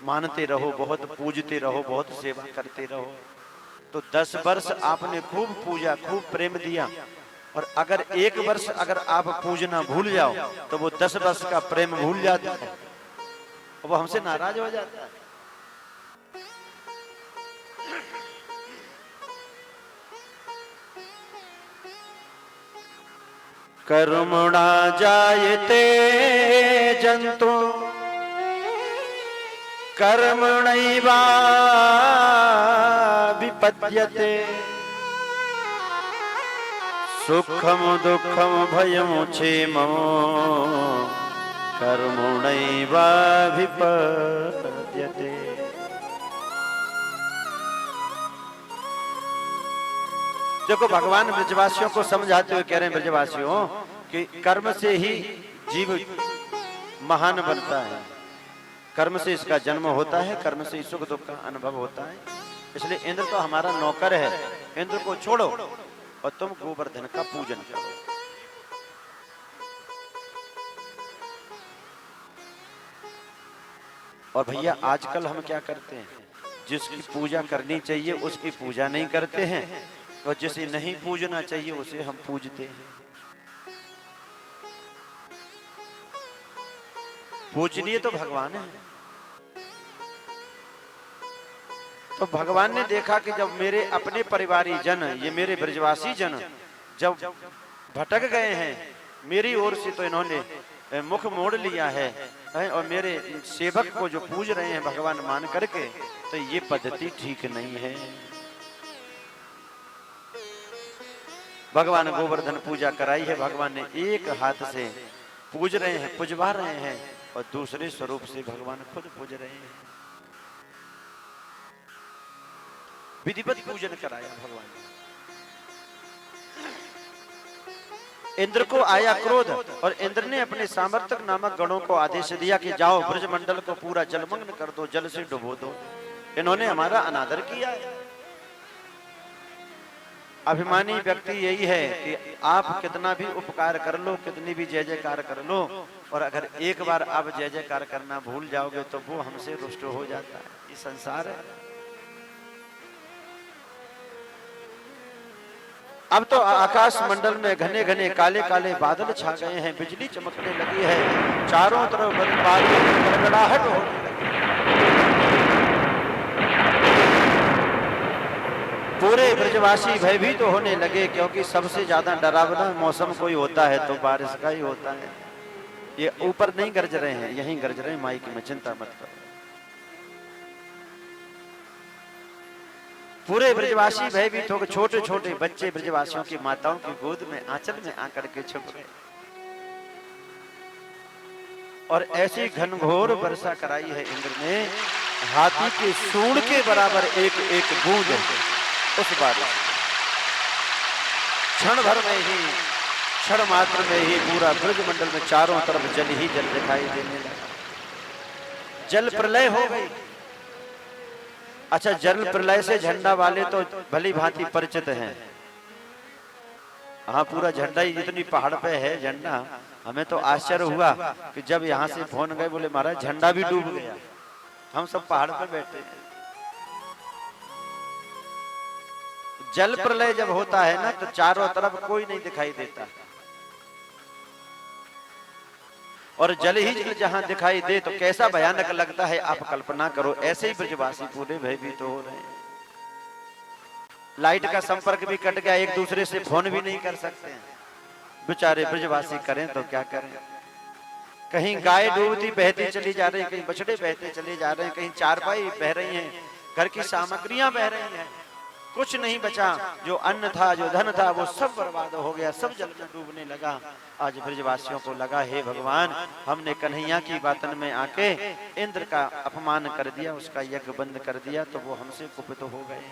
मानते रहो, बहुत पूजते रहो, बहुत सेवा करते रहो। तो 10 वर्ष आपने खूब पूजा, खूब प्रेम दिया, और अगर 1 वर्ष अगर आप पूजना भूल जाओ तो वो 10 वर्ष का प्रेम भूल जाता है, वो हमसे नाराज हो जाता है। कर्मणा जायते जंतु कर्मणैवा विपद्यते, सुखम दुखम भयम क्षेमम कर्मणैवा विपद्यते। देखो भगवान ब्रजवासियों को समझाते हुए कह रहे हैं, ब्रजवासियों कि कर्म से ही जीव महान बनता है, कर्म से इसका जन्म होता है, कर्म से ही सुख दुख का अनुभव होता है। इसलिए इंद्र तो हमारा नौकर है, इंद्र को छोड़ो और तुम गोवर्धन का पूजन करो। और भैया आजकल हम क्या करते हैं, जिसकी पूजा करनी चाहिए उसकी पूजा नहीं करते हैं, और जिसे नहीं पूजना चाहिए उसे हम पूजते हैं। पूजनीय तो भगवान है। तो भगवान ने देखा कि जब मेरे अपने परिवारी जन, ये मेरे ब्रजवासी जन जब भटक गए हैं, मेरी ओर से तो इन्होंने मुख मोड़ लिया है, और मेरे सेवक को जो पूज रहे हैं भगवान मान करके, तो ये पद्धति ठीक नहीं है। भगवान गोवर्धन पूजा कराई है, भगवान ने एक हाथ से पूज रहे हैं, पुजवा रहे हैं, और दूसरे स्वरूप से भगवान खुद पूज रहे हैं। विधिवत पूजन कराया भगवान ने। इंद्र को आया क्रोध, और इंद्र ने अपने सामर्थ्य नामक गणों को आदेश दिया कि जाओ ब्रजमंडल को पूरा जलमग्न कर दो, जल से डुबो दो। इन्होंने हमारा अनादर किया है। अभिमानी व्यक्ति यही है कि आप कितना भी उपकार कर लो, कितनी भी जय जयकार कर लो, और अगर एक बार आप जय जयकार करना भूल जाओगे तो वो हमसे रुष्ट हो जाता है। ये संसार है। अब तो आकाश मंडल में घने घने काले काले बादल छा गए हैं, बिजली चमकने लगी है, चारों तरफ बादलों में गड़गड़ाहट होने लगी। पूरे ब्रजवासी भयभीत तो होने लगे, क्योंकि सबसे ज्यादा डरावना मौसम कोई होता है तो बारिश का ही होता है। ये ऊपर नहीं गरज रहे हैं, यहीं गरज रहे हैं माइक में, चिंता मत करो। पूरे ब्रजवासी भयभीत होकर, छोटे छोटे बच्चे ब्रजवासियों की माताओं की गोद में आंचल में आकर के छुप गए, और ऐसी घनघोर वर्षा कराई है इंद्र ने, हाथी के सूंड के बराबर एक एक बूंद उस बारिश, क्षण भर में ही, क्षण मात्र में ही पूरा ब्रजमंडल में चारों तरफ जल ही जल दिखाई देने लगा। जल प्रलय हो गई। अच्छा, जल प्रलय से झंडा वाले तो भली भांति परिचित हैं। हाँ, पूरा झंडा ही इतनी पहाड़ पे है झंडा। हमें तो आश्चर्य हुआ कि जब यहाँ से फोन गए, बोले महाराज झंडा भी डूब गया। हम सब पहाड़ पर बैठे हैं। जल प्रलय जब होता है ना, तो चारों तरफ कोई नहीं दिखाई देता, और जल ही जल जहां दिखाई दे तो कैसा भयानक लगता है, आप कल्पना करो। ऐसे ही ब्रजवासी पूरे भयभीत हो रहे हैं। लाइट का संपर्क भी कट गया, एक दूसरे से फोन भी नहीं कर सकते हैं बेचारे ब्रजवासी। करें तो क्या करें। कहीं गाय डूबती बहती चली जा रही, कहीं बछड़े बहते चले जा रहे हैं, कहीं चारपाई बह रही हैं, घर की सामग्रियां बह रही हैं, कुछ नहीं बचा। जो अन्न था, जो धन था, वो सब बर्बाद हो गया, सब जल में डूबने लगा। आज ब्रजवासियों को लगा, हे भगवान, हमने कन्हैया की बातन में आके इंद्र का अपमान कर दिया, उसका यज्ञ बंद कर दिया, तो वो हमसे कुपित हो गए।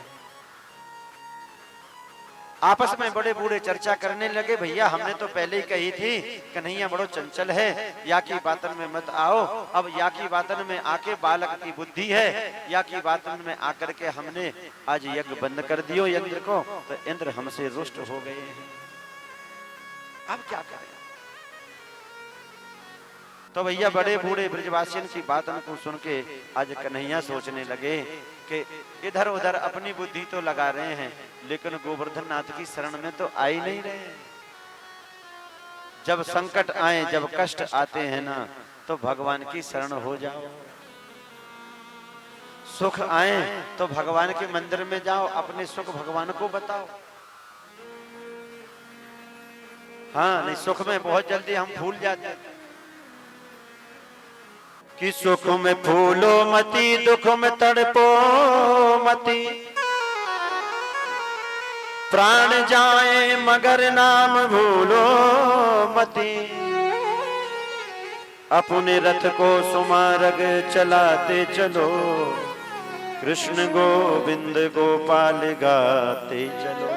आपस में बड़े बूढ़े चर्चा करने लगे, भैया हमने तो पहले ही कही थी कन्हैया बड़ो चंचल है, या की बातन में मत आओ। अब या की बातन में आके बालक की बुद्धि है, या की बातन में आकर के हमने आज यज्ञ बंद कर दियो इंद्र को, तो इंद्र हमसे रुष्ट हो गए हैं। अब क्या करें। तो भैया बड़े बूढ़े ब्रजवासियों की बात को सुन के आज कन्हैया सोचने लगे कि इधर उधर अपनी बुद्धि तो लगा रहे हैं, लेकिन गोवर्धन नाथ की शरण में तो आ ही नहीं रहे हैं। जब संकट आए, जब कष्ट आते हैं ना, तो भगवान की शरण हो जाओ। सुख आए तो भगवान के मंदिर में जाओ, अपने सुख भगवान को बताओ। हाँ, नहीं सुख में बहुत जल्दी हम भूल जाते हैं कि सुख में फूलो मती, दुख में तड़पो मती, प्राण जाए मगर नाम भूलो मती, अपने रथ को सुमार्ग चलाते चलो, कृष्ण गोविंद गोपाल गाते चलो।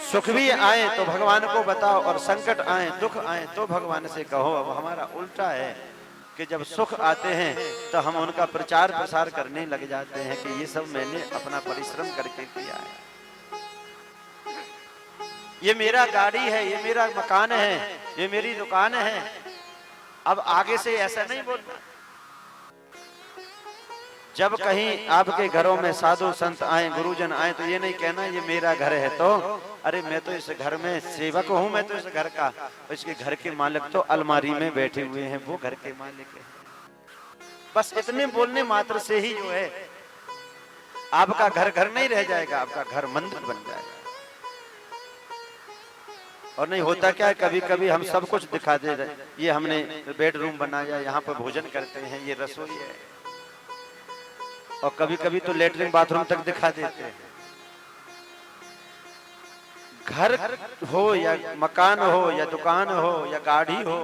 सुख भी आए तो भगवान को बताओ, और संकट आए, दुख आए तो भगवान से कहो। अब हमारा उल्टा है कि जब सुख आते हैं तो हम उनका प्रचार प्रसार करने लग जाते हैं कि ये सब मैंने अपना परिश्रम करके किया है, ये मेरा गाड़ी है, ये मेरा मकान है, ये मेरी दुकान है। अब आगे से ऐसा नहीं बोलना। जब कहीं आपके घरों में साधु संत आए, गुरुजन आए, तो ये नहीं कहना ये मेरा घर है, तो अरे मैं तो इस घर में सेवक हूं, मैं तो इस घर का, इसके घर के मालिक तो अलमारी में बैठे हुए हैं, वो घर के मालिक है। बस इतने बोलने मात्र से ही जो है आपका घर घर नहीं रह जाएगा, आपका घर मंदिर बन जाएगा। और नहीं होता क्या है, कभी कभी हम सब कुछ दिखा दे रहे, ये हमने बेडरूम बनाया, यहाँ पर भोजन करते हैं, ये रसोई है, और कभी कभी तो लेटरिन बाथरूम तक दिखा देते हैं। घर हो या मकान हो या दुकान हो या गाड़ी हो,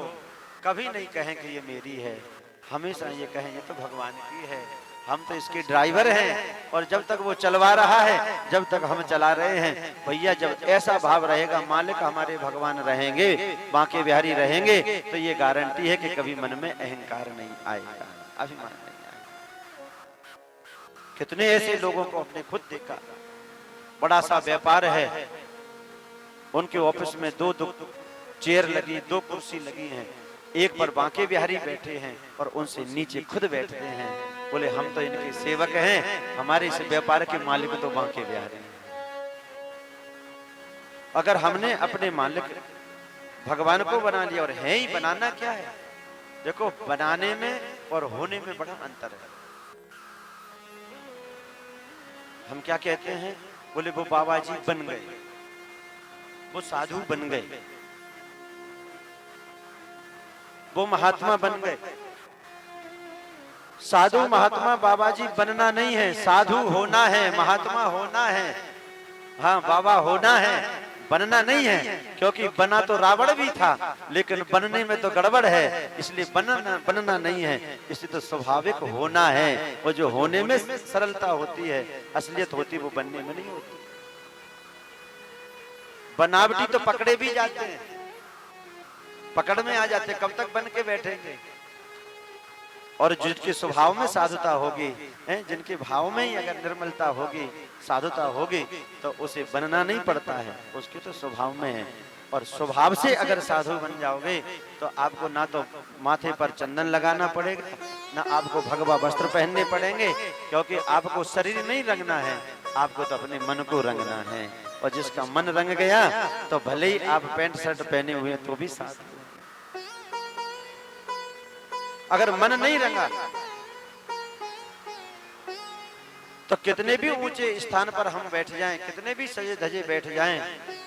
कभी नहीं कहें कि ये मेरी है, हमेशा ये कहें ये तो भगवान की है, हम तो इसके ड्राइवर हैं, और जब तक वो चलवा रहा है, जब तक हम चला रहे हैं। भैया जब ऐसा भाव रहेगा, मालिक हमारे भगवान रहेंगे, बांके बिहारी रहेंगे, तो ये गारंटी है कि कभी मन में अहंकार नहीं आएगा, अभिमान नहीं आएगा। कितने ऐसे लोगों को अपने खुद देखा, बड़ा सा व्यापार है, उनके ऑफिस में दो चेयर लगी, दो कुर्सी लगी हैं, एक पर बांके बिहारी बैठे हैं और उनसे नीचे खुद बैठते हैं। बोले हम तो इनके सेवक हैं, हमारे इस व्यापार के मालिक तो बांके बिहारी हैं। अगर हमने अपने मालिक भगवान को बना लिया, और है ही, बनाना क्या है, देखो बनाने में और होने में बड़ा अंतर है। हम क्या कहते हैं, बोले वो बाबा जी बन गए, वो साधु बन गए, वो महात्मा बन गए। साधु महात्मा बाबा जी बनना नहीं है, साधु होना है, महात्मा होना है, हाँ बाबा होना है, बनना नहीं है। क्योंकि बना तो रावण भी था, लेकिन बनने में तो गड़बड़ है, इसलिए बनना नहीं है, इसलिए तो स्वाभाविक होना है। वो जो होने में सरलता होती है, असलियत होती, वो बनने में नहीं होती। बनावटी तो पकड़े भी जाते हैं, पकड़ में आ जाते, कब तक बन के बैठेंगे। और जिनके स्वभाव में साधुता होगी, जिनके भाव में ही अगर निर्मलता होगी, साधुता होगी, तो उसे बनना नहीं पड़ता है, उसके तो स्वभाव में है। और स्वभाव से अगर साधु बन जाओगे तो आपको ना तो माथे पर चंदन लगाना पड़ेगा, ना आपको भगवा वस्त्र पहनने पड़ेंगे, क्योंकि आपको शरीर नहीं रंगना है, आपको तो अपने मन को रंगना है। और जिसका मन रंग गया तो भले ही आप पैंट शर्ट पहने हुए तो भी साधु। अगर मन नहीं रंगा तो कितने भी ऊंचे स्थान पर हम बैठ जाएं, कितने भी सजे धजे बैठ जाएं,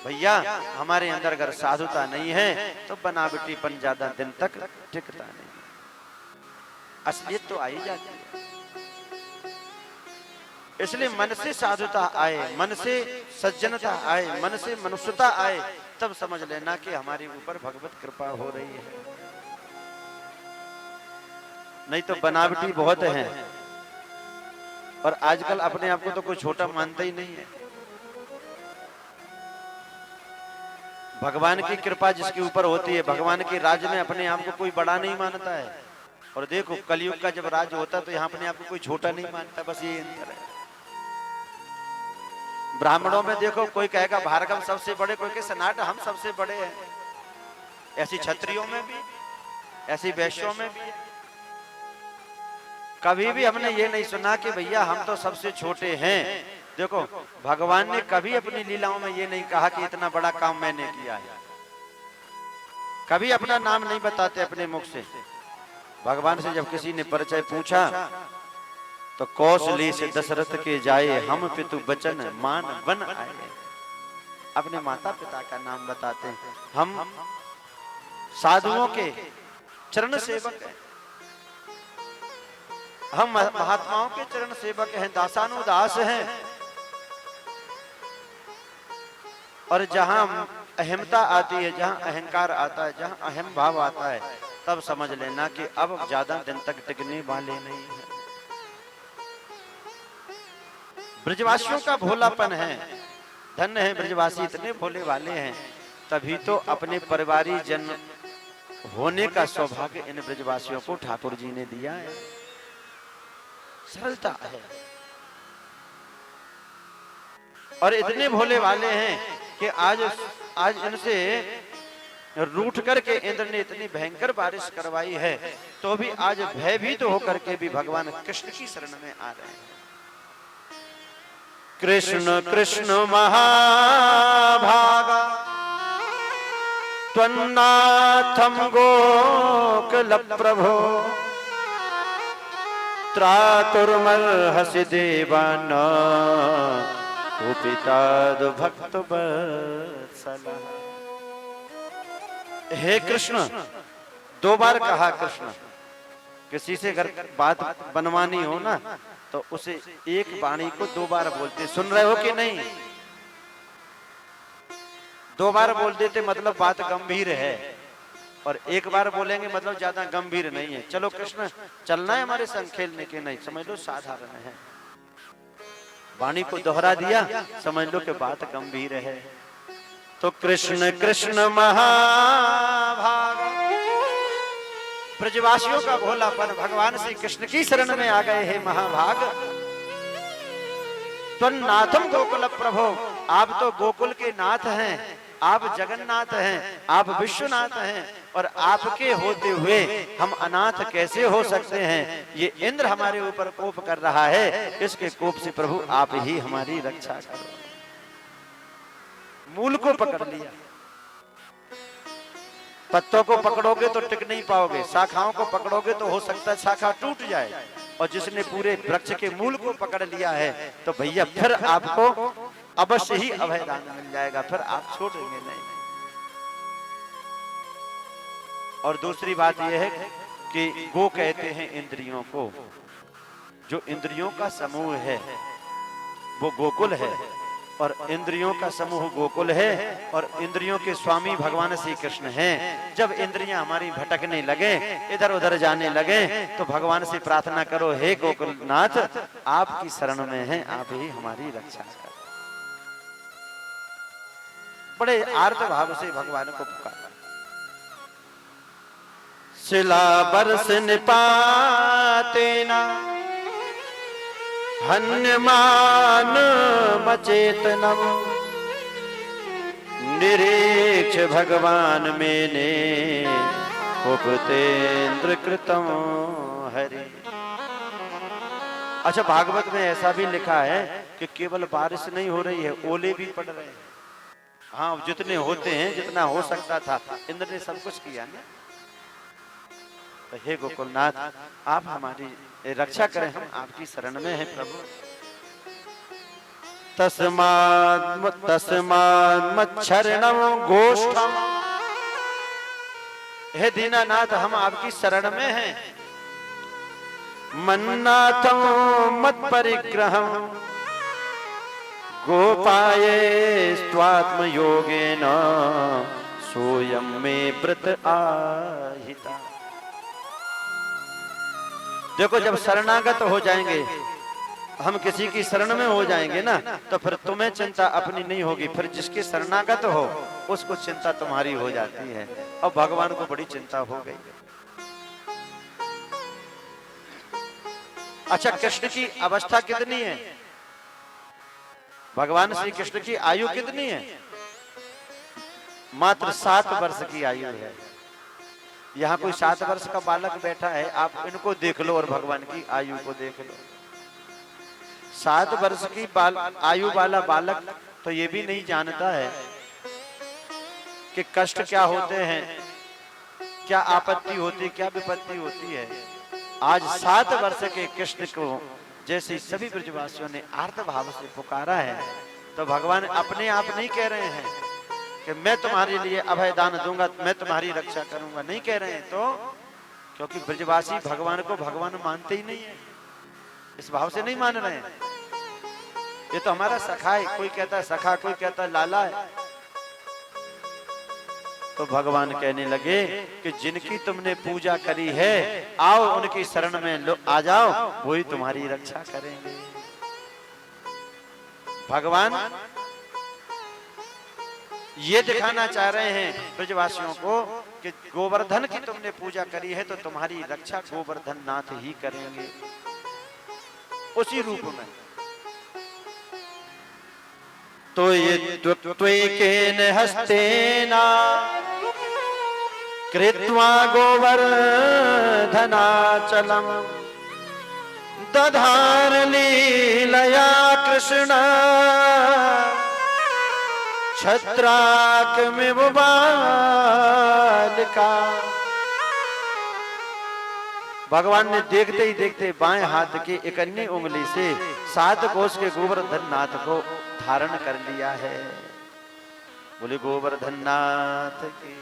भैया हमारे अंदर अगर साधुता नहीं है तो बनावटीपन ज्यादा दिन तक टिकता नहीं, असलियत तो आ ही जाती है। इसलिए मन से साधुता आए, मन से सज्जनता आए, मन से मनुष्यता आए, तब समझ लेना कि हमारे ऊपर भगवत कृपा हो रही है। नहीं तो बनावटी बहुत हैं, और आजकल अपने आप को तो कोई छोटा मानता ही नहीं है। भगवान की कृपा जिसके ऊपर होती है, भगवान के राज में अपने आप को कोई बड़ा नहीं मानता है। और देखो कलयुग का जब राज होता है तो यहाँ अपने आप को कोई छोटा नहीं मानता, बस ये अंतर है। ब्राह्मणों में देखो कोई कहेगा भार्गव सबसे बड़े, कोई कहे सनातन हम सबसे बड़े हैं। ऐसी क्षत्रियों में भी, ऐसी वैश्यों में भी। कभी भी हमने ये नहीं सुना कि भैया हम तो सबसे छोटे हैं। देखो भगवान ने कभी अपनी लीलाओं में ये नहीं कहा कि इतना बड़ा काम मैंने किया है। कभी अपना नाम नहीं बताते अपने मुख से। भगवान से जब किसी ने परिचय पूछा तो कौशली से दशरथ के जाए, हम पितु बचन मान वन आए। अपने माता पिता का नाम बताते हैं। हम साधुओं के चरण सेवक हैं, हम महात्माओं के चरण सेवक हैं, दासानुदास हैं। और जहां अहमता आती है, जहां अहंकार आता है, जहां अहम भाव आता है, तब समझ लेना कि अब ज्यादा दिन तक टिकने वाले नहीं है। ब्रजवासियों का भोलापन है, धन्य है ब्रजवासी, इतने भोले वाले हैं। तभी तो अपने परिवारी जन होने का सौभाग्य इन ब्रजवासियों को ठाकुर जी ने दिया है। सरलता है। और इतने भोले वाले हैं कि आज इनसे रूठ करके इंद्र ने इतनी भयंकर बारिश करवाई है, तो भी आज भयभीत होकर के भी भगवान कृष्ण की शरण में आ रहे हैं। कृष्ण कृष्ण महाभागा त्वन्नाथम गोकुल प्रभो त्रातुर्मर्हसि देवाना कुपिता भक्त वत्सला। हे कृष्ण, दो बार कहा कृष्ण। किसी से अगर बात बनवानी हो ना तो उसे एक वाणी को दो बार बोलते। सुन रहे हो कि नहीं? दो बार बोल देते मतलब बात गंभीर है, और एक बार बोलेंगे मतलब ज्यादा गंभीर नहीं है। चलो कृष्ण चलना है हमारे संग खेलने के, नहीं समझ लो साधारण है। वाणी को दोहरा दिया, समझ लो कि बात गंभीर है। तो कृष्ण कृष्ण महाभाग, ब्रजवासियों का भोलापन भगवान श्री कृष्ण की शरण में आ गए हैं। महाभाग त्वन्नाथम गोकुल प्रभो, आप तो गोकुल के नाथ हैं, आप जगन्नाथ हैं, आप विश्वनाथ हैं, और आपके होते हुए हम अनाथ कैसे हो सकते हैं? ये इंद्र हमारे ऊपर कोप कर रहा है, इसके कोप से प्रभु आप ही हमारी रक्षा करो। मूल को पकड़ लिया। पत्तों को पकड़ोगे तो टिक नहीं पाओगे, शाखाओं को पकड़ोगे तो हो सकता है शाखा टूट जाए, और जिसने पूरे वृक्ष के मूल को पकड़ लिया है तो भैया फिर आपको अवश्य ही अभयदान मिल जाएगा, फिर आप छोड़ेंगे नहीं। और दूसरी बात यह है कि गो कहते हैं इंद्रियों को। जो इंद्रियों का समूह है वो गोकुल है, और इंद्रियों का समूह गोकुल है, और इंद्रियों के स्वामी भगवान श्री कृष्ण हैं। जब इंद्रियां हमारी भटकने लगे, इधर उधर जाने लगे, तो भगवान से प्रार्थना करो, हे गोकुलनाथ आपकी शरण में हैं, आप ही हमारी रक्षा करो। बड़े आर्त भाव से भगवान को पुकारा। शिला बरस निपातेना हन्यमान मचेतनम निरीक्ष भगवान मेने उपतेन्द्र कृतम हरि। अच्छा, भागवत में ऐसा भी लिखा है कि केवल बारिश नहीं हो रही है, ओले भी पड़ रहे हैं। हाँ, जितने होते हैं, जितना हो सकता था, इंद्र ने सब कुछ किया ना। तो हे गोकुलनाथ आप हमारी रक्षा करें, हम आपकी शरण में हैं प्रभु। तस्मात् मच्छरणम गोष्ठम, हे दीनानाथ हम आपकी शरण में हैं। मन्नाथम मत परिग्रहम गोपाये स्वात्म योगेन सोयम में व्रत आहिता। देखो, जब शरणागत हो जाएंगे, हम किसी की शरण में हो जाएंगे ना, तो फिर तुम्हें चिंता अपनी नहीं होगी, फिर जिसके शरणागत हो उसको चिंता तुम्हारी हो जाती है। और भगवान को बड़ी चिंता हो गई। अच्छा, कृष्ण की अवस्था कितनी है? भगवान श्री कृष्ण की आयु कितनी है? मात्र 7 वर्ष की आयु है। यहाँ कोई 7 वर्ष का बालक बैठा है, आप इनको देख लो और भगवान की आयु को देख लो। 7 वर्ष की आयु वाला बालक तो ये भी नहीं जानता है कि कष्ट क्या होते हैं, क्या आपत्ति होती, क्या विपत्ति होती है। आज 7 वर्ष के कृष्ण को जैसे सभी ब्रजवासियों ने आर्त भाव से पुकारा है, तो भगवान अपने आप नहीं कह रहे हैं कि मैं तुम्हारे लिए अभय दान दूंगा, मैं तुम्हारी रक्षा करूंगा, नहीं कह रहे हैं। तो क्योंकि ब्रजवासी भगवान को भगवान मानते ही नहीं है, इस भाव से नहीं मान रहे हैं। ये तो हमारा सखा है, कोई कहता है सखा, कोई कहता है लाला है। तो भगवान कहने लगे कि जिनकी तुमने पूजा करी है, आओ उनकी शरण में आ जाओ, वही तुम्हारी रक्षा करेंगे। भगवान ये दिखाना चाह रहे हैं ब्रजवासियों को कि गोवर्धन की तुमने पूजा करी है तो तुम्हारी रक्षा गोवर्धन नाथ ही करेंगे, उसी रूप में। तो ये त्वेकेन हस्तेना कृत्वा गोवर्धनाचलम दधार लीलया कृष्ण छत्राकमिव बालिका। भगवान ने देखते ही देखते बाएं हाथ की एक अन्य उंगली से 7 कोस के गोवर्धन नाथ को धारण कर लिया है। बोले गोवर्धन नाथ की।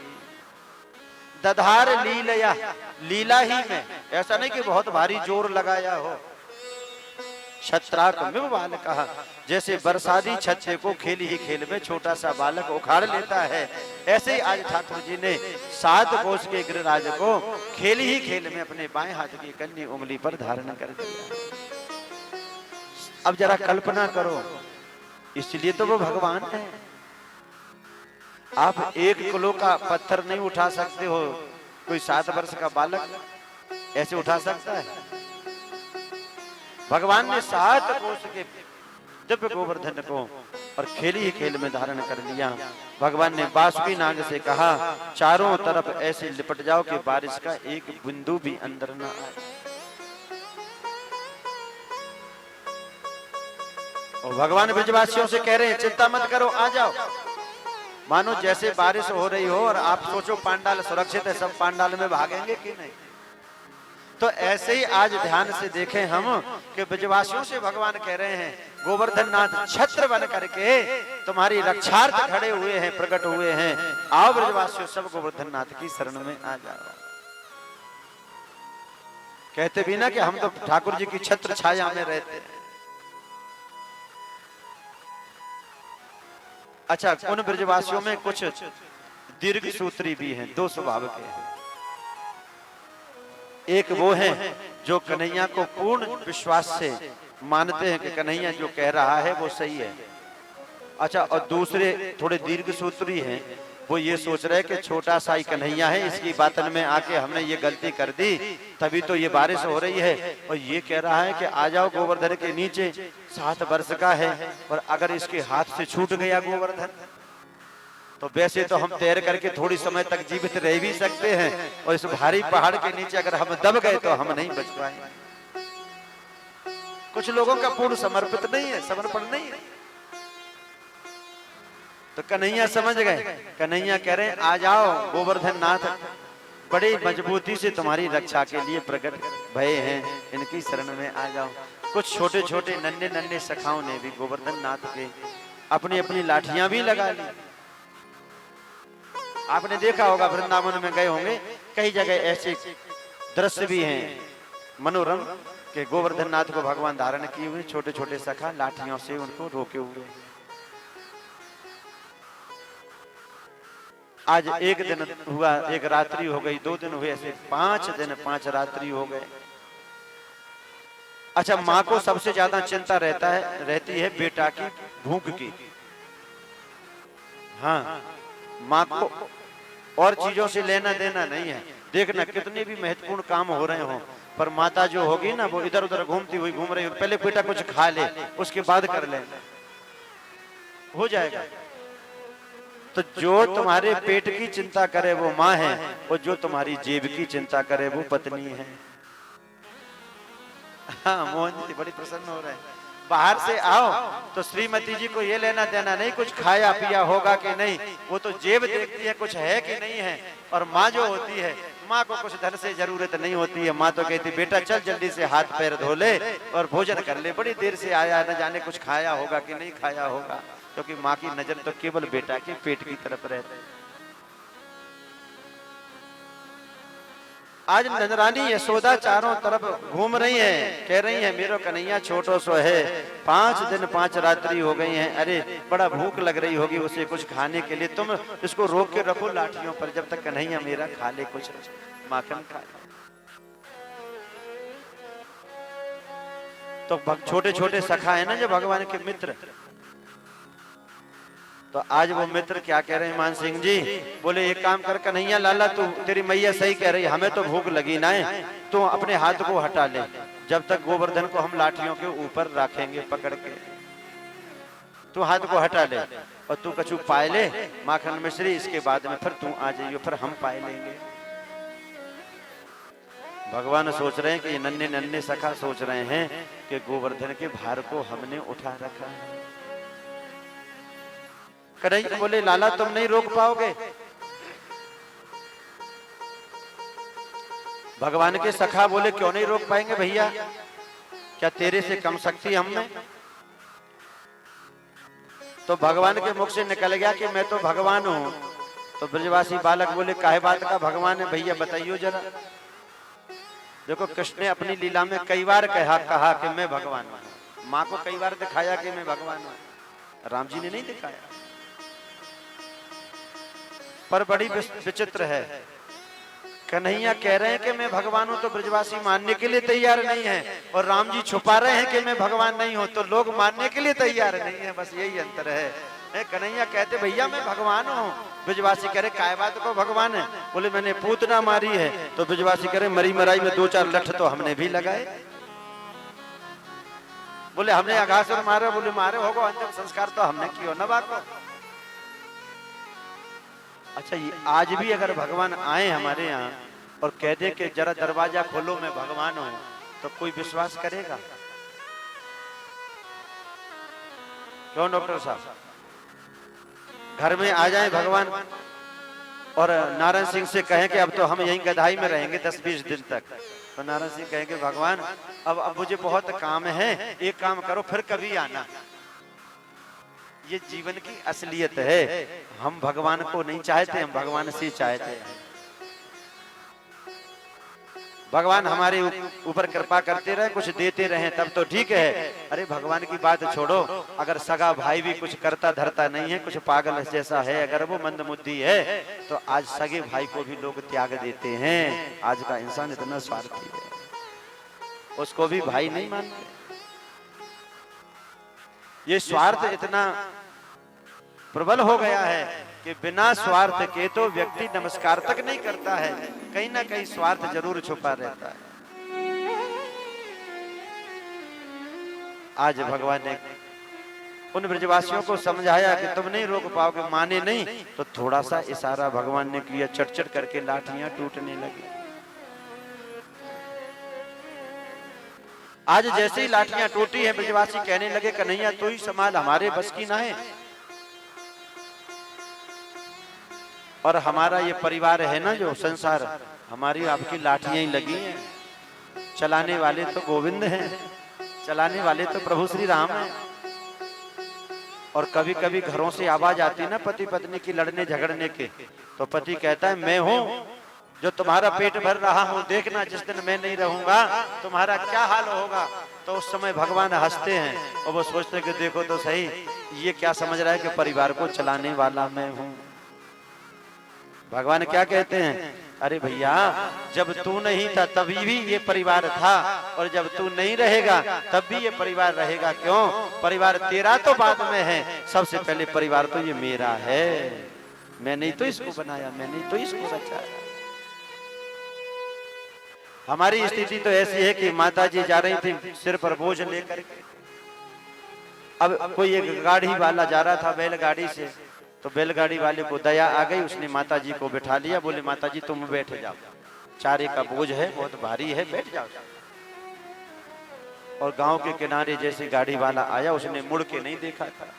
दधार लीलया, लीला ही में, ऐसा नहीं कि बहुत भारी जोर लगाया हो। छत्राकमिव बालिका, जैसे बरसाती छत्ते को खेल ही खेल में छोटा सा बालक उखाड़ लेता है, ऐसे ही आज ठाकुर जी ने 7 कोस के गिरिराज को खेल ही खेल में अपने बाएं हाथ की कन्नी उंगली पर धारण कर दिया। अब जरा कल्पना करो, इसलिए तो वो भगवान है। आप 1 किलो का पत्थर नहीं उठा सकते हो, कोई 7 वर्ष का बालक ऐसे उठा सकता है? भगवान ने 7 कोस के दिव्य गोवर्धन को और खेली ही खेल में धारण कर लिया। भगवान ने बासुकी नाग से कहा, चारों तरफ ऐसे लिपट जाओ कि बारिश का एक बिंदु भी अंदर न आए। और भगवान ब्रजवासियों से कह रहे हैं, चिंता मत करो, आ जाओ। मानो जैसे बारिश हो रही हो और आप सोचो पांडाल सुरक्षित है, सब पांडाल में भागेंगे कि नहीं। तो ऐसे ही आज ध्यान से देखें हम कि ब्रजवासियों से भगवान कह रहे हैं, गोवर्धन नाथ छत्र बन करके तुम्हारी रक्षार्थ खड़े हुए हैं, प्रकट हुए हैं। आओ ब्रजवासियों, सब गोवर्धन नाथ की शरण में आ जाओ। कहते भी ना कि हम तो ठाकुर जी की छत्र छाया में रहते हैं। अच्छा, उन ब्रजवासियों में कुछ दीर्घ सूत्री भी हैं, 2 स्वभाव के हैं। एक वो हैं जो कन्हैया को पूर्ण विश्वास से मानते हैं कि कन्हैया जो कह रहा है वो सही है। अच्छा, और दूसरे थोड़े दीर्घ सूत्री हैं, वो ये सोच रहे कि छोटा सा ही कन्हैया है, इसकी बातन में आके हमने ये गलती कर दी, तभी तो ये बारिश हो रही है। और ये कह रहा है कि आ जाओ गोवर्धन के नीचे, 7 वर्ष का है, और अगर इसके हाथ से छूट गया गोवर्धन तो वैसे तो हम तैर करके थोड़ी समय तक जीवित रह भी सकते हैं, और इस भारी पहाड़ के नीचे अगर हम दब गए तो हम नहीं बच पाएंगे। कुछ लोगों का पूर्ण समर्पित नहीं है, समर्पण नहीं है। तो कन्हैया समझ गए, कन्हैया कह रहे हैं, आ जाओ गोवर्धन नाथ बड़ी मजबूती से तुम्हारी रक्षा के लिए प्रकट भये हैं, इनकी शरण में आ जाओ। कुछ छोटे छोटे नन्हे नन्हे सखाओं ने भी गोवर्धन नाथ के अपनी अपनी लाठियां भी लगा ली। आपने देखा होगा, वृंदावन में गए होंगे, कई जगह ऐसे दृश्य भी हैं मनोरम के गोवर्धन नाथ को भगवान धारण किए हुए, छोटे छोटे सखा लाठियों से उनको रोके हुए। आज एक दिन हुआ, एक रात्रि हो गई, 2 दिन हुए, ऐसे 5 दिन 5 रात्रि हो गए। अच्छा, माँ को सबसे ज्यादा चिंता रहती है बेटा की भूख की। हाँ, माँ को और चीजों से लेना देना नहीं है। देखना कितने भी महत्वपूर्ण काम हो रहे हो, पर माता जो होगी ना, वो इधर उधर घूमती हुई घूम रही हो, पहले बेटा कुछ खा ले, उसके बाद कर ले, हो जाएगा। तो जो तुम्हारे पेट की चिंता करे वो माँ है, और जो तुम्हारी जेब की चिंता करे वो पत्नी है। हाँ, मोहन जी बड़ी प्रसन्न हो रहे हैं। बाहर से आओ तो श्रीमती जी को ये लेना देना नहीं, कुछ खाया पिया होगा कि नहीं, वो तो जेब देखती है कुछ है कि नहीं है। और माँ जो होती है, माँ को कुछ धन से जरूरत नहीं होती है। माँ तो कहती बेटा चल जल्दी से हाथ पैर धो ले और भोजन कर ले, बड़ी देर से आया, न जाने कुछ खाया होगा कि नहीं खाया होगा, क्योंकि माँ की नजर तो केवल बेटा के पेट की तरफ रहती है। आज नजरानी यशोदा चारों तरफ घूम रही है, कह रही है मेरो कन्हैया छोटो सो है, 5 दिन 5 रात्रि हो गई हैं, अरे बड़ा भूख लग रही होगी उसे कुछ खाने के लिए, तुम इसको रोक के रखो लाठियों पर, जब तक कन्हैया मेरा खा ले कुछ माखन खा ले। तो छोटे छोटे सखा है ना जो भगवान के मित्र, तो आज वो मित्र क्या कह रहे हैं मान सिंह जी, बोले एक काम कर कन्हैया लाला, तू तेरी मैया सही कह रही है, हमें तो भूख लगी ना है, तू अपने हाथ को हटा ले, जब तक गोवर्धन को हम लाठियों के ऊपर रखेंगे पकड़ के, तू हाथ को हटा ले और तू कछु पाए ले माखन मिश्री, इसके बाद में फिर तू आ जाइयो, फिर हम पाए लेंगे। भगवान सोच रहे हैं कि ये नन्हे नन्हे सखा सोच रहे हैं कि गोवर्धन के भार को हमने उठा रखा है। कन्हैया बोले लाला तुम नहीं रोक पाओगे। भगवान के सखा बोले क्यों नहीं रोक पाएंगे भैया, क्या तेरे से कम शक्ति हम में। तो भगवान के मुख से निकल गया कि मैं तो भगवान हूं। तो ब्रजवासी बालक बोले काहे बात का भगवान है भैया, बताइयो जरा। देखो कृष्ण ने अपनी लीला में कई बार कहा कि मैं भगवान हूं, माँ को कई बार दिखाया कि मैं भगवान हूं, राम जी ने नहीं दिखाया। पर बड़ी विचित्र है, कन्हैया कह रहे हैं कि मैं भगवान हूं तो ब्रजवासी मानने के लिए तैयार नहीं है, और राम जी छुपा रहे हैं कि मैं भगवान नहीं हूं तो लोग मानने के लिए तैयार नहीं है। बस यही अंतर है। कन्हैया कहते भैया मैं भगवान हूं, ब्रजवासी कह रहे काय बात को भगवान है, बोले मैंने पूतना मारी है, तो ब्रजवासी कह रहे मरी मराई में 2-4 लठ तो हमने भी लगाए। बोले हमने अघासुर मारे, बोले मारे होगो, अंतिम संस्कार तो हमने किया न बाको। अच्छा, ये आज भी अगर भगवान आए हमारे यहाँ और कह दे कि जरा दरवाजा खोलो मैं भगवान हूं, तो कोई विश्वास करेगा? क्यों डॉक्टर साहब? घर में आ जाए भगवान और नारायण सिंह से कहें कि अब तो हम यहीं गधाई में रहेंगे 10-20 दिन तक, तो नारायण सिंह कहेंगे भगवान अब मुझे बहुत काम है, एक काम करो फिर कभी आना। ये जीवन की असलियत है। हम भगवान को नहीं चाहते, हम भगवान से चाहते हैं। भगवान हमारे ऊपर कृपा करते रहे, कुछ देते रहे तब तो ठीक है। अरे भगवान की बात छोड़ो, अगर सगा भाई भी कुछ करता धरता नहीं है, कुछ पागल जैसा है, अगर वो मंदबुद्धि है, तो आज सगे भाई को भी लोग त्याग देते हैं। आज का इंसान इतना स्वार्थी है, उसको भी भाई नहीं मानते। ये स्वार्थ इतना प्रबल हो गया है कि बिना स्वार्थ के तो व्यक्ति नमस्कार तक नहीं करता है, कहीं ना कहीं स्वार्थ जरूर छुपा रहता है। आज भगवान ने उन ब्रजवासियों को समझाया कि तुम नहीं रोक पाओगे, माने नहीं, तो थोड़ा सा इशारा भगवान ने किया, चट-चट करके लाठियां टूटने लगी। आज जैसे ही लाठियां टूटी है, ब्रजवासी कहने लगे कन्हैया तू ही संभाल, हमारे बस की ना है। और हमारा ये परिवार है ना जो संसार, हमारी आपकी लाठियां ही लगी हैं। चलाने वाले तो गोविंद हैं, चलाने वाले तो प्रभु श्री राम हैं। और कभी कभी घरों से आवाज आती है ना पति पत्नी की लड़ने झगड़ने के, तो पति कहता है मैं हूं जो तुम्हारा पेट भर रहा हूं, देखना जिस दिन मैं नहीं रहूंगा तुम्हारा क्या हाल होगा। तो उस समय भगवान हंसते हैं और वो सोचते हैं कि देखो तो सही, ये क्या समझ रहा है कि परिवार को चलाने वाला मैं हूं। भगवान क्या कहते हैं, अरे भैया जब तू नहीं था तभी भी ये परिवार था, और जब तू नहीं रहेगा तब भी ये परिवार रहेगा। क्यों? परिवार तेरा तो बाद में है, सबसे पहले परिवार तो ये मेरा है। मैंने ही तो इसको बनाया, मैंने ही तो इसको बचाया। हमारी स्थिति तो ऐसी है कि माता जी जा रही थी सिर पर बोझ लेकर के, अब कोई एक गाड़ी वाला जा रहा था बैलगाड़ी से, तो तो बैलगाड़ी वाले को दया आ गई, उसने माता जी को बैठा लिया, बोले माता जी तुम बैठ जाओ, चारे का बोझ है बहुत भारी है, बैठ जाओ। और गांव के किनारे जैसे गाड़ी वाला आया, उसने मुड़ के नहीं देखा था।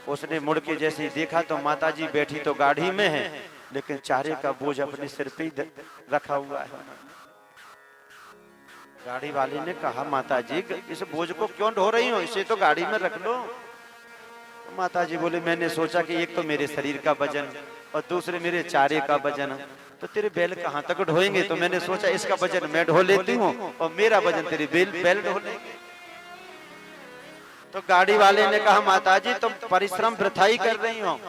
उसने मुड़ के जैसे ही देखा तो माता जी बैठी तो गाड़ी में है, लेकिन चारे का बोझ अपने सिर पे ही रखा हुआ है। गाड़ी वाले ने कहा माता जी इस बोझ को क्यों ढो रही हो, इसे तो गाड़ी में रख लो। तो माता जी बोले मैंने सोचा कि एक तो मेरे शरीर का वजन और दूसरे मेरे चारे का वजन, तो तेरे बैल कहाँ तक ढोएंगे, तो मैंने सोचा इसका वजन मैं ढो लेती हूँ और मेरा वजन तेरे बैल ढो लेंगे। तो गाड़ी वाले ने कहा माता जी तुम परिश्रम वृथा ही कर रही हो,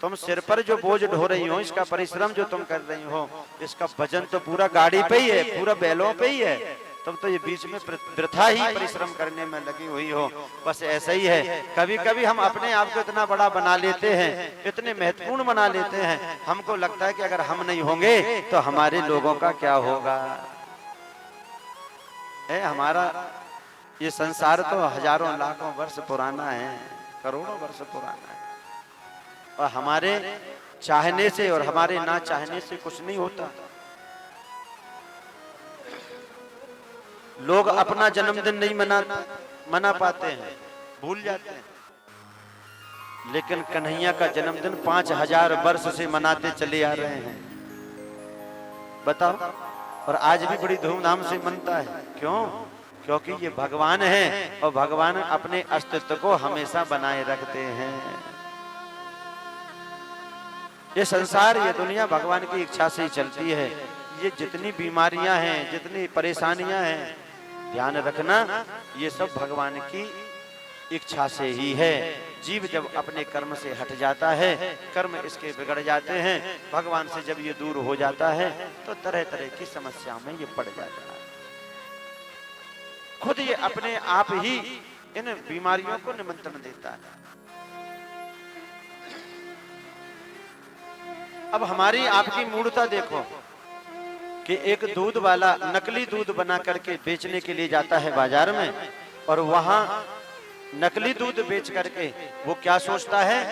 तुम सिर पर जो बोझ ढो रही हो इसका परिश्रम जो तुम कर रही हो, इसका वजन तो पूरा गाड़ी पे ही है, पूरा बैलों पे ही है, तुम तो ये बीच में वृथा ही परिश्रम करने में लगी हुई हो। बस ऐसा ही है, कभी कभी हम अपने आप को इतना बड़ा बना लेते हैं, इतने महत्वपूर्ण बना लेते हैं, हमको लगता है कि अगर हम नहीं होंगे तो हमारे लोगों का क्या होगा। हमारा ये संसार तो हजारों लाखों वर्ष पुराना है, करोड़ों वर्ष पुराना है, और हमारे चाहने से और हमारे ना चाहने से कुछ नहीं होता। लोग अपना जन्मदिन नहीं मना पाते हैं, भूल जाते हैं, लेकिन कन्हैया का जन्मदिन 5000 वर्ष से मनाते चले आ रहे हैं। बताओ, और आज भी बड़ी धूमधाम से मनता है। क्यों? क्योंकि ये भगवान है और भगवान अपने अस्तित्व को हमेशा बनाए रखते हैं। ये संसार, ये दुनिया भगवान की इच्छा से ही चलती है। ये जितनी बीमारियां हैं, जितनी परेशानियां हैं, ध्यान रखना ये सब भगवान की इच्छा से ही है। जीव जब अपने कर्म से हट जाता है, कर्म इसके बिगड़ जाते हैं, भगवान से जब ये दूर हो जाता है तो तरह तरह की समस्या में ये पड़ जाता है। खुद ये अपने आप ही इन बीमारियों को निमंत्रण देता है। अब हमारी आपकी मूर्खता देखो कि एक दूध वाला नकली दूध बना करके बेचने के लिए जाता है बाजार में, और वहां नकली दूध बेच करके वो क्या सोचता है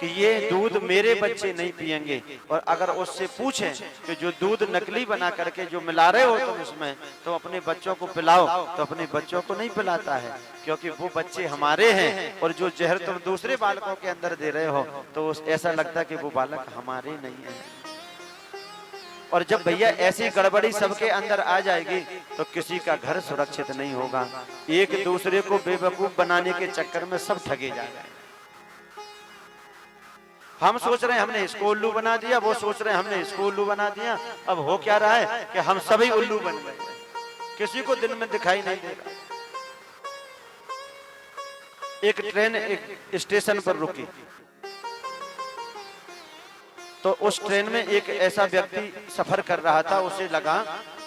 कि ये दूध मेरे बच्चे नहीं पिएंगे, और अगर उससे पूछें कि जो दूध नकली बना करके जो मिला रहे हो तुम उसमें, तो अपने बच्चों को पिलाओ, तो अपने बच्चों को नहीं पिलाता है, क्योंकि वो बच्चे हमारे हैं, और जो जहर तुम दूसरे बालकों के अंदर दे रहे हो तो ऐसा लगता है कि वो बालक हमारे नहीं है। और जब भैया ऐसी गड़बड़ी सबके अंदर आ जाएगी तो किसी का घर सुरक्षित नहीं होगा। एक दूसरे को बेवकूफ बनाने के चक्कर में सब ठगे जा रहे हैं। हम सोच रहे हैं हमने इसको उल्लू बना दिया, वो सोच रहे हैं हमने इसको उल्लू बना दिया। अब हो क्या रहा है कि हम सभी उल्लू बन गए, किसी को दिन में दिखाई नहीं दे रहा। एक ट्रेन एक स्टेशन पर रुकी, तो उस ट्रेन में एक ऐसा व्यक्ति सफर कर रहा था, उसे लगा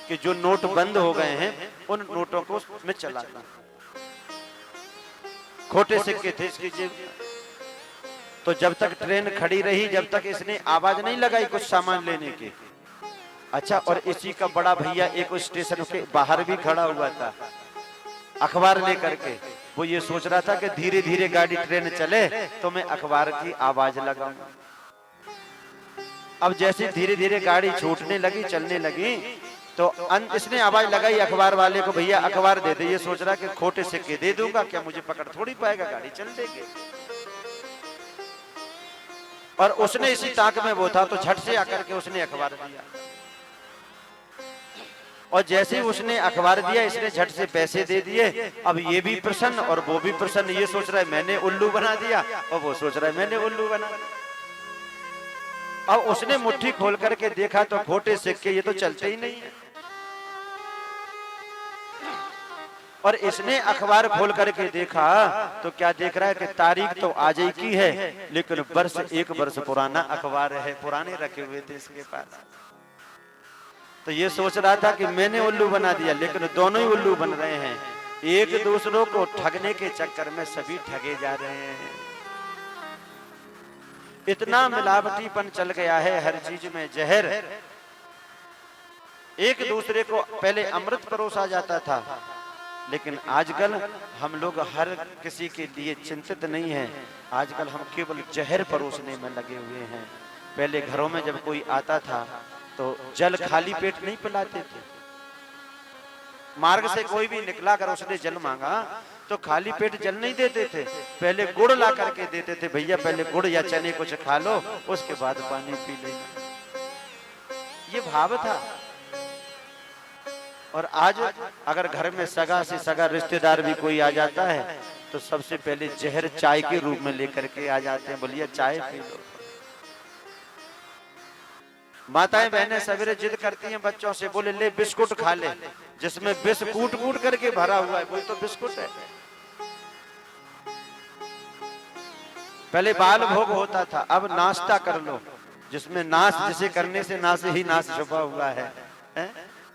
कि जो नोट बंद हो गए हैं उन नोटों को में चला था, खोटे सिक्के थे इसकी जेब। तो जब तक ट्रेन खड़ी रही, जब तक इसने आवाज नहीं लगाई कुछ सामान लेने की। अच्छा, और इसी का बड़ा भैया एक स्टेशन के बाहर भी खड़ा हुआ था अखबार लेकर के। वो ये सोच रहा था कि धीरे धीरे गाड़ी ट्रेन चले तो मैं अखबार की आवाज लगाऊंगा। अब जैसे धीरे धीरे गाड़ी छूटने लगी, चलने लगी, तो इसने आवाज लगाई अखबार वाले को, भैया अखबार दे दे। ये सोच रहा कि खोटे सिक्के दे दूंगा, क्या मुझे पकड़ थोड़ी पाएगा, गाड़ी चल देगी। और उसने इसी ताक में वो था, तो झट से आकर के उसने अखबार दिया, और जैसे ही उसने अखबार दिया इसने झट से पैसे दे दिए। अब ये भी प्रसन्न और वो भी प्रसन्न, ये सोच रहा है मैंने उल्लू बना दिया, और वो सोच रहा है मैंने उल्लू बना दिया। अब उसने मुट्ठी खोल करके देखा तो खोटे सिक्के ये तो चलते ही नहीं है, और इसने अखबार खोल करके देखा तो क्या देख रहा है कि तारीख तो आज ही की है, लेकिन वर्ष 1 वर्ष पुराना अखबार है, पुराने रखे हुए थे इसके पास। तो ये सोच रहा था कि मैंने उल्लू बना दिया, लेकिन दोनों ही उल्लू बन रहे हैं। एक दूसरों को ठगने के चक्कर में सभी ठगे जा रहे हैं। इतना मिलावटीपन चल गया है हर चीज में, जहर। एक दूसरे को पहले अमृत परोसा जाता था, लेकिन आजकल हम लोग हर किसी के लिए चिंतित नहीं है। आजकल हम केवल जहर परोसने में लगे हुए हैं। पहले घरों में जब कोई आता था तो जल खाली पेट नहीं पिलाते थे। मार्ग से कोई भी निकला, अगर उसने जल मांगा तो खाली पेट जल नहीं देते थे, पहले गुड़ ला करके देते थे। भैया पहले गुड़ या चने कुछ खा लो, उसके बाद पानी पी लेना। ये भाव था। और आज अगर घर में सगा से सगा रिश्तेदार भी कोई आ जाता है तो सबसे पहले जहर चाय के रूप में लेकर के आ जाते हैं, बोलिए चाय पी लो। माताएं बहनें सवेरे जिद करती हैं बच्चों से, बोले ले बिस्कुट खा ले, जिसमें बिस कूट कूट करके भरा हुआ है वही तो बिस्कुट है। पहले बाल भोग होता था, अब नाश्ता कर लो, जिसमें नाश जिसे करने से नाश ही नाश छुपा हुआ है।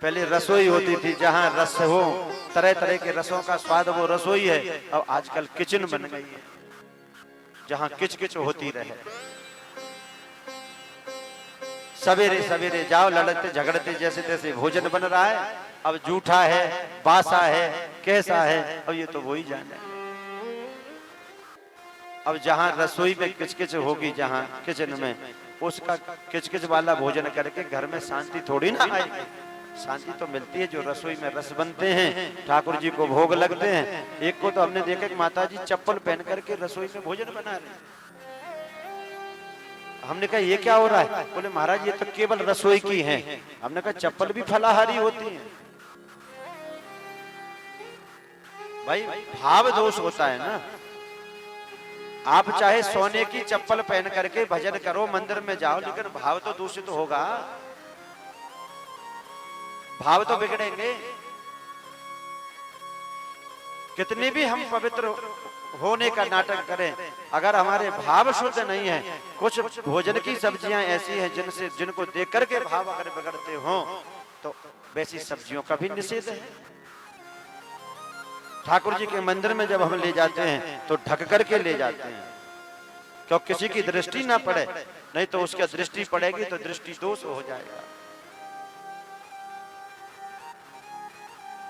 पहले रसोई होती थी जहां रस हो, तरह तरह के रसों का स्वाद, वो रसोई है। अब आजकल किचन बन गई है जहां किच किच होती रहे। सवेरे सवेरे जाओ, लड़ते झगड़ते जैसे तैसे भोजन बन रहा है। अब जूठा है, बासा है, कैसा है, अब ये तो वही जाने। अब जहां रसोई में किचकिच होगी, जहां किचन में, उसका किचकिच वाला भोजन करके घर में शांति थोड़ी ना आएगी। शांति तो मिलती है जो रसोई में रस बनते हैं, ठाकुर जी को भोग लगते हैं। एक को तो हमने देखा कि माता जी चप्पल पहन करके रसोई में भोजन बना रहे। हमने कहा ये क्या हो रहा है? बोले महाराज ये तो केवल रसोई की है। हमने कहा चप्पल भी फलाहारी होती है। भाई भाव दोष होता है ना। आप चाहे सोने की चप्पल पहन करके भजन करो, मंदिर में जाओ, लेकिन भाव तो दूषित होगा, भाव तो बिगड़ेंगे। कितने भी हम पवित्र होने का नाटक करें, अगर हमारे भाव शुद्ध नहीं है, कुछ भोजन की सब्जियां ऐसी हैं जिनको देख करके भाव अगर बिगड़ते हो तो वैसी सब्जियों का भी निषेध है। ठाकुर जी के मंदिर में जब हम ले जाते हैं तो ढक करके ले जाते हैं, क्यों? किसी की दृष्टि ना पड़े, नहीं तो उसकी दृष्टि पड़ेगी तो दृष्टि दोष हो जाएगा।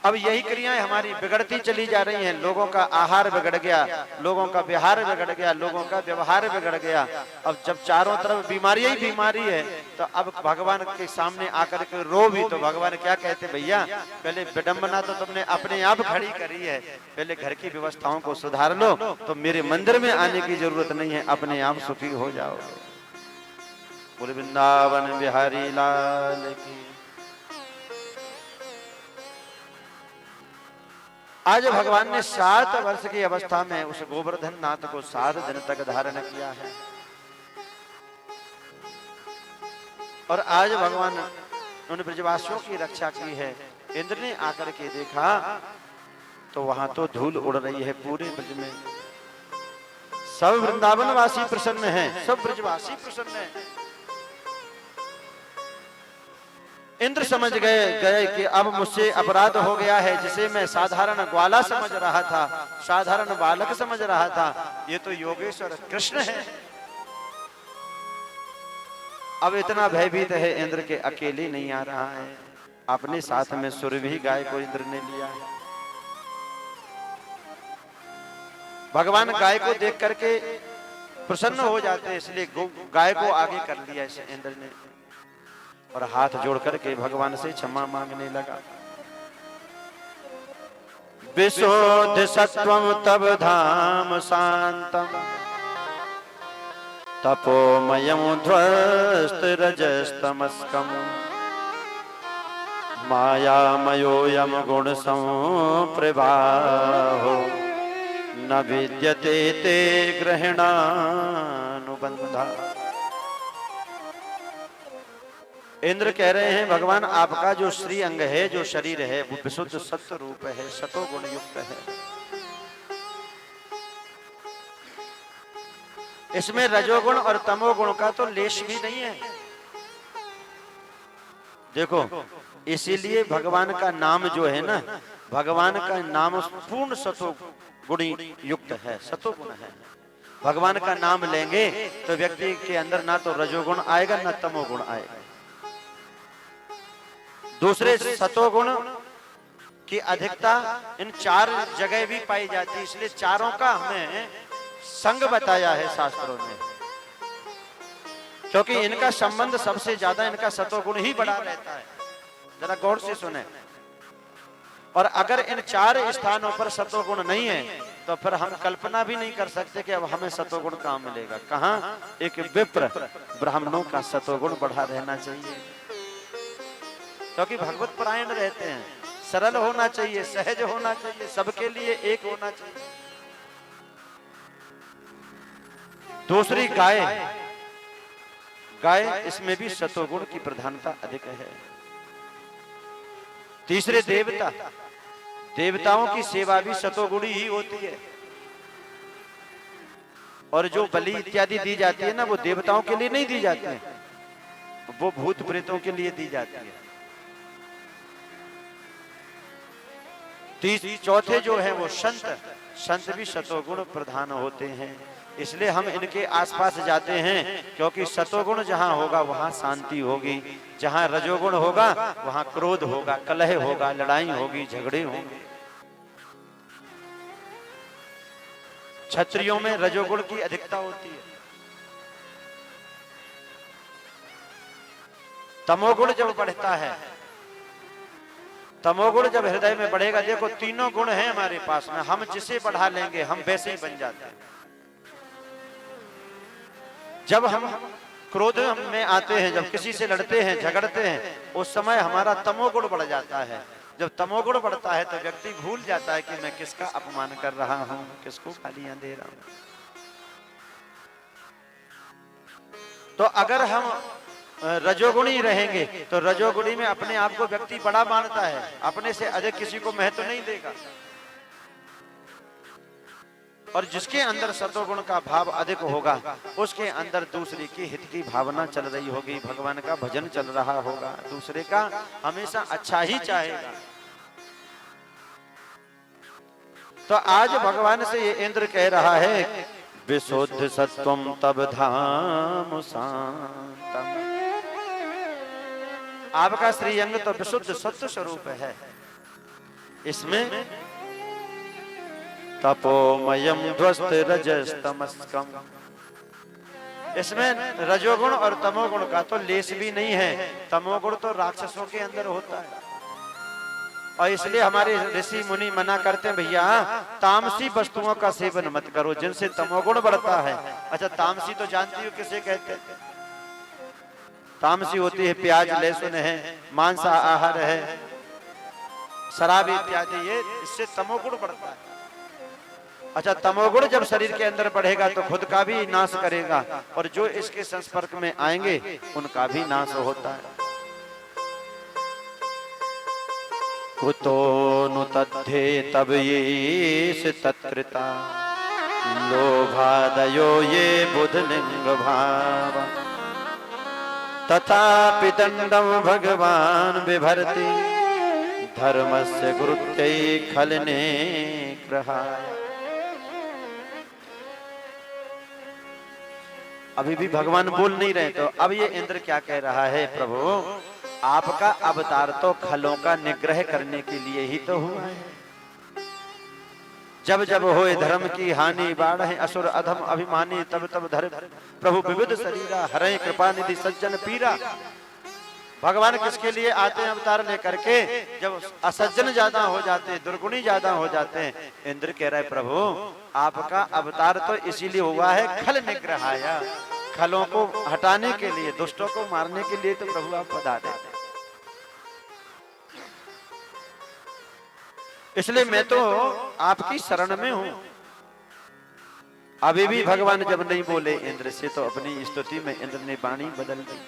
अब यही क्रियाएं हमारी बिगड़ती चली जा रही हैं। लोगों का आहार बिगड़ गया, लोगों का विहार बिगड़ गया, लोगों का व्यवहार बिगड़ गया। अब जब चारों तरफ बीमारी ही बीमारी है तो अब भगवान के सामने आकर के रो भी तो भगवान क्या कहते? भैया पहले विडंबना तो तुमने अपने आप खड़ी करी है, पहले घर की व्यवस्थाओं को सुधार लो तो मेरे मंदिर में आने की जरूरत नहीं है, अपने आप सुखी हो जाओगे। बोले वृंदावन बिहारी लाल की। आज भगवान ने 7 वर्ष की अवस्था में उस गोवर्धन नाथ को 7 दिन तक धारण किया है। और आज भगवान उन ब्रजवासियों की रक्षा की है। इंद्र ने आकर के देखा तो वहां तो धूल उड़ रही है पूरे ब्रज में। सब वृंदावन वासी प्रसन्न हैं, सब ब्रजवासी प्रसन्न हैं। इंद्र समझ गए कि अब मुझसे अपराध हो गया है, जिसे मैं साधारण ग्वाला समझ रहा था, साधारण बालक समझ रहा था, ये तो योगेश्वर कृष्ण है। अब इतना भयभीत है इंद्र के, अकेले नहीं आ रहा है, अपने साथ में सुरभि गाय को इंद्र ने लिया है। भगवान गाय को देख करके प्रसन्न हो जाते हैं, इसलिए गाय को आगे कर लिया इस इंद्र ने और हाथ जोड़ करके भगवान से क्षमा मांगने लगा। विशुद्ध सत्वम तब धाम शांतम तपोमयम ध्वस्त रजस्तमस्कम मायामयोयम गुण संप्रवाहो न विद्यते ते ग्रहणानुबंधा। इंद्र कह रहे हैं भगवान आपका जो श्री अंग है, जो शरीर है, वो विशुद्ध सत्व रूप है, सतो गुण युक्त है। इसमें रजोगुण और तमोगुण का तो लेश भी नहीं है। देखो इसीलिए भगवान का नाम जो है ना, भगवान का नाम पूर्ण सतो गुणी युक्त है, सतो गुण है। भगवान का नाम लेंगे तो व्यक्ति के अंदर ना तो रजोगुण आएगा ना तमोगुण आएगा। दूसरे सतोगुण की अधिकता इन 4 जगह भी पाई जाती है, इसलिए चारों का हमें संग बताया है शास्त्रों ने, क्योंकि इनका संबंध सबसे ज्यादा इनका सतोगुण ही बड़ा रहता है। जरा गौर से सुने। और अगर इन 4 स्थानों पर सतोगुण नहीं है तो फिर हम कल्पना भी नहीं कर सकते कि अब हमें सतोगुण कहां मिलेगा। कहां? एक विप्र ब्राह्मणों का सतोगुण बढ़ा रहना चाहिए, क्योंकि भगवत परायण रहते हैं। सरल होना चाहिए, सहज होना चाहिए, सबके लिए एक होना चाहिए। दूसरी गाय, गाय इसमें भी सतोगुण की प्रधानता अधिक है। तीसरे देवता, देवताओं की सेवा भी सतोगुणी ही होती है। और जो बलि इत्यादि दी जाती है ना, वो देवताओं के लिए नहीं दी जाती है, वो भूत प्रेतों के लिए दी जाती है। चौथे जो है वो संत, संत भी सतोगुण प्रधान होते हैं। इसलिए हम इनके आसपास जाते हैं, क्योंकि सतोगुण जहां होगा वहां शांति होगी, जहां रजोगुण होगा वहां क्रोध होगा, कलह होगा, लड़ाई होगी, झगड़े होंगे। क्षत्रियों में रजोगुण की अधिकता होती है। तमोगुण जब बढ़ता है, तमोगुण जब हृदय में बढ़ेगा, देखो तीनों गुण हैं हमारे पास में, हम जिसे बढ़ा लेंगे हम वैसे ही बन जाते हैं। जब हम क्रोध में आते हैं, जब किसी से लड़ते हैं, झगड़ते हैं, उस समय हमारा तमोगुण बढ़ जाता है। जब तमोगुण बढ़ता है तो व्यक्ति भूल जाता है कि मैं किसका अपमान कर रहा हूं, किसको गालियां दे रहा हूं। तो अगर हम रजोगुणी रहेंगे तो रजोगुणी में अपने आप को व्यक्ति बड़ा मानता है, अपने से अधिक किसी को महत्व नहीं देगा। और जिसके अंदर सतोगुण का भाव अधिक होगा, उसके अंदर दूसरे की हित की भावना चल रही होगी, भगवान का भजन चल रहा होगा, दूसरे का हमेशा अच्छा ही चाहेगा। तो आज भगवान से ये इंद्र कह रहा है, विशुद्ध सत्वम तब धाम शांतम। आपका श्रीअंग तो विशुद्ध सत्व स्वरूप है, इसमें तपोमयम ध्वस्त रजस्तमस्कम, इसमें रजोगुण और तमोगुण का तो लेस भी नहीं है। तमोगुण तो राक्षसों के अंदर होता है, और इसलिए हमारे ऋषि मुनि मना करते हैं, भैया तामसी वस्तुओं का सेवन मत करो जिनसे तमोगुण बढ़ता है। अच्छा, तामसी तो जानती हो किसे कहते हैं? तामसी होती है प्याज, लहसुन है, मांस आहार है, शराब इत्यादि, ये इससे तमोगुण बढ़ता है। अच्छा, तमोगुण जब शरीर के अंदर बढ़ेगा तो खुद का भी नाश करेगा, और जो इसके संपर्क में आएंगे उनका भी नाश होता है। कुतो नु तद्धे तब ये तत्कृता लोभादयो ये बुधलिंग भाव तथापि दंडम भगवान विभर्ति धर्मस्य गुरुत्यै खलने ग्रहाय। अभी भी भगवान बोल नहीं रहे, तो अब ये इंद्र क्या कह रहा है, प्रभु आपका अवतार तो खलों का निग्रह करने के लिए ही तो हुआ है। जब जब होए धर्म की हानि, बाढ़ असुर अधम अभिमानी, तब तब धर्म प्रभु विविध शरीरा, हरे कृपा निधि सज्जन पीरा। भगवान किसके लिए आते हैं अवतार लेकर के? जब असज्जन ज्यादा हो जाते हैं, दुर्गुणी ज्यादा हो जाते हैं। इंद्र कह रहा है, प्रभु आपका अवतार तो इसीलिए हुआ है खल निग्रहाया, खलों को हटाने के लिए, दुष्टों को मारने के लिए तो प्रभु आप पधारे। इसलिए मैं तो आपकी शरण में हूं। अभी भी भगवान जब नहीं बोले इंद्र से, तो अपनी स्तुति में इंद्र ने वाणी बदल दी।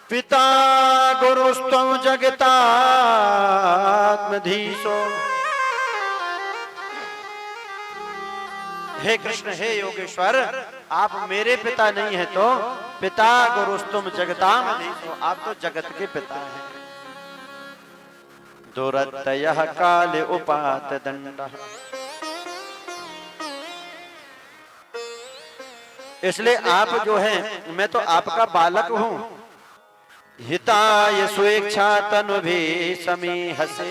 पिता गुरुस्त्वं जगतात्मधीशो, हे कृष्ण, हे योगेश्वर, आप मेरे पिता नहीं है तो पिता गुरुस्तुम जगतामधीशो, आप तो जगत के पिता हैं। दुरत्ययः काले उपात दंडः, इसलिए आप जो हैं, मैं तो आपका बालक हूं, हिताय स्वेच्छा तनु भी समीहसे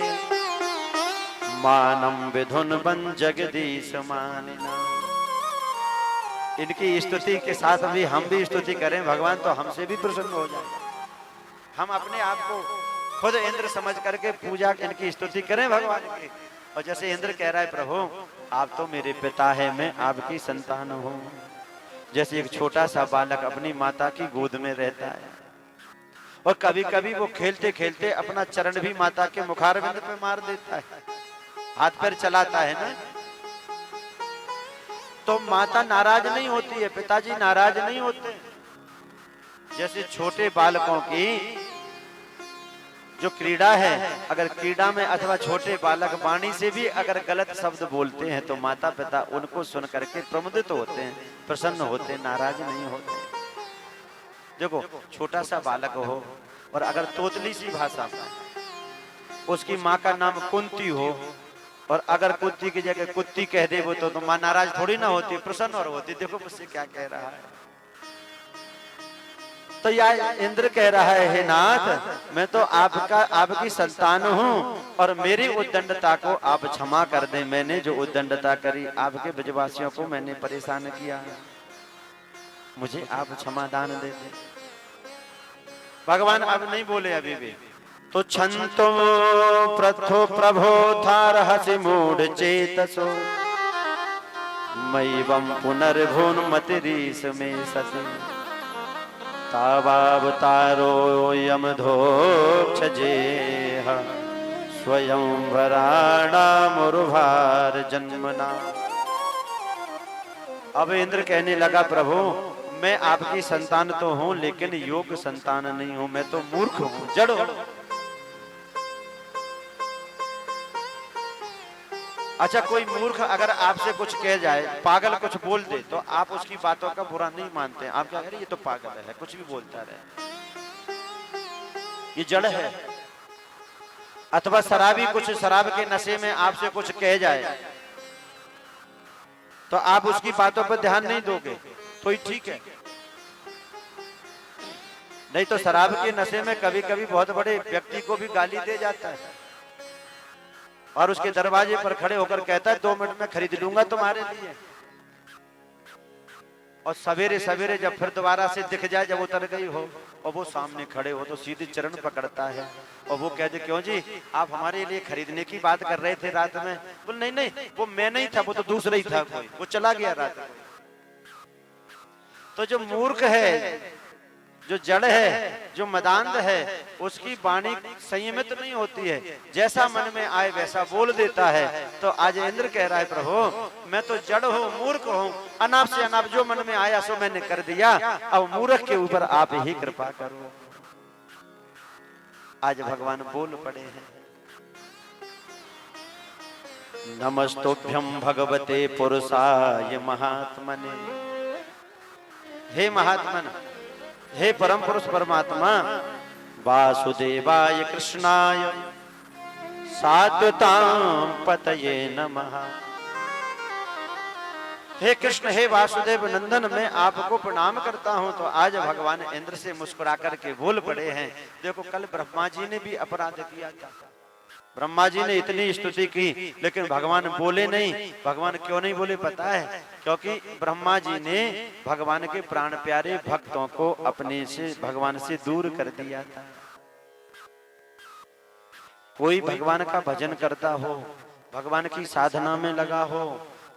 मानम विधुन बन जगदीश मानिना। इनकी स्तुति के साथ हम भी स्तुति करें भगवान तो हमसे भी प्रसन्न हो जाए। हम अपने आप को खुद इंद्र समझ करके पूजा इनकी स्तुति करें भगवान की। और जैसे इंद्र कह रहा है प्रभु आप तो मेरे पिता है, मैं आपकी संतान हूँ। जैसे एक छोटा सा बालक अपनी माता की गोद में रहता है और कभी कभी वो खेलते खेलते अपना चरण भी माता के मुखारविंद पे मार देता है, हाथ पैर चलाता है ना, तो माता नाराज नहीं होती है, पिताजी नाराज नहीं होते। जैसे छोटे बालकों की जो क्रीड़ा है, अगर क्रीड़ा में अथवा छोटे बालक वाणी से भी अगर गलत शब्द बोलते हैं तो माता पिता उनको सुन करके प्रमुदित होते हैं, प्रसन्न होते हैं, नाराज नहीं होते। देखो छोटा सा बालक हो और अगर तोतली सी भाषा में उसकी माँ का नाम कुंती हो और अगर कुत्ती की जगह कुत्ती कह दे वो तो माँ नाराज थोड़ी ना होती, प्रसन्न और होती। देखो मुझसे क्या कह रहा है। तो या इंद्र कह रहा है हे नाथ मैं तो आपकी संतान हूँ और मेरी उद्दंडता को आप क्षमा कर दें। मैंने जो उद्दंडता करी आपके ब्रजवासियों को मैंने परेशान किया, मुझे आप क्षमादान दे दें। भगवान अब नहीं बोले अभी भी। तो छंतो प्रथो प्रभो थार हसि मूढ़ चेतसो मयिवं पुनर्भुन मतिरीस में सति तावावतारो यमधोक्ष जेह स्वयं वराणा मुरुभार जन्मना। अब इंद्र कहने लगा प्रभु मैं आपकी संतान तो हूं लेकिन योग्य संतान नहीं हूं, मैं तो मूर्ख हूं, जड़ हूं। अच्छा कोई मूर्ख अगर आपसे कुछ कह जाए, पागल कुछ बोल दे तो आप उसकी बातों का बुरा नहीं मानते, आप क्या करें ये तो पागल है, कुछ भी बोलता रहे, ये जड़ है। अथवा शराबी कुछ शराब के नशे में आपसे कुछ कह जाए तो आप उसकी बातों पर ध्यान नहीं दोगे तो ही ठीक है। नहीं तो शराब के नशे में कभी कभी बहुत बड़े व्यक्ति को भी गाली दे जाता है और उसके दरवाजे पर खड़े होकर कहता है 2 मिनट में खरीद लूंगा तुम्हारे लिए। और सवेरे सवेरे जब फिर दोबारा से दिख जाए, जब उतर गई हो और वो सामने खड़े हो तो सीधे चरण पकड़ता है और वो कहते क्यों जी आप हमारे लिए खरीदने की बात कर रहे थे रात में? बोल नहीं नहीं वो मैं नहीं था, वो तो दूसरा ही था कोई, वो चला गया रात में। तो जो मूर्ख है, जो जड़ है, जो मदांध है, उसकी वाणी संयमित नहीं होती है, जैसा मन में आए वैसा बोल देता है। तो आज इंद्र कह रहा है प्रभु मैं तो जड़ हूँ, मूर्ख हूँ, अनाप से अनाप जो मन में आया सो मैंने कर दिया, अब मूर्ख के ऊपर आप ही कृपा करो। आज भगवान बोल पड़े हैं नमस्तोभ्यम भगवते पुरुषाय महात्मने। हे महात्मन, हे परम पुरुष परमात्मा, वासुदेवाय कृष्णाय सात्वतां पतये नमः। हे कृष्ण, हे वासुदेव नंदन, मैं आपको प्रणाम करता हूं। तो आज भगवान इंद्र से मुस्कुरा करके बोल पड़े हैं। देखो कल ब्रह्मा जी ने भी अपराध किया था, ब्रह्मा जी ने इतनी स्तुति की लेकिन भगवान बोले नहीं। भगवान क्यों नहीं बोले पता है? क्योंकि ब्रह्मा जी ने भगवान के प्राण प्यारे भक्तों को अपने से भगवान से दूर कर दिया था। कोई भगवान का भजन करता हो, भगवान की साधना में लगा हो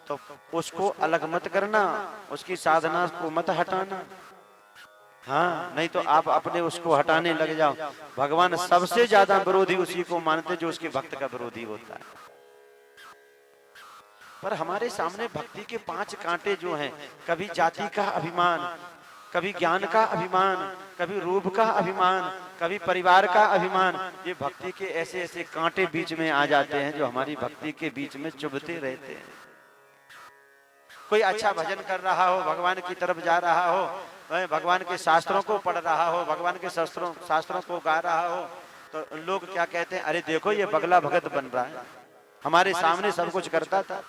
तो उसको अलग मत करना, उसकी साधना को मत हटाना। हाँ, नहीं तो आप अपने उसको हटाने लग जाओ। भगवान सबसे ज्यादा विरोधी उसी को मानते जो उसके भक्त का विरोधी होता है। पर हमारे सामने भक्ति के 5 कांटे जो हैं, कभी जाति का अभिमान, कभी ज्ञान का अभिमान, कभी रूप का अभिमान, कभी परिवार का अभिमान, ये भक्ति के ऐसे ऐसे कांटे बीच में आ जाते हैं जो हमारी भक्ति के बीच में चुभते रहते हैं। कोई अच्छा भजन कर रहा हो, भगवान की तरफ जा रहा हो, भगवान के शास्त्रों को पढ़ रहा हो, भगवान के शास्त्रों को गा रहा हो, तो लोग क्या कहते हैं, अरे देखो ये बगला भगत बन रहा है, हमारे सामने सब कुछ करता था।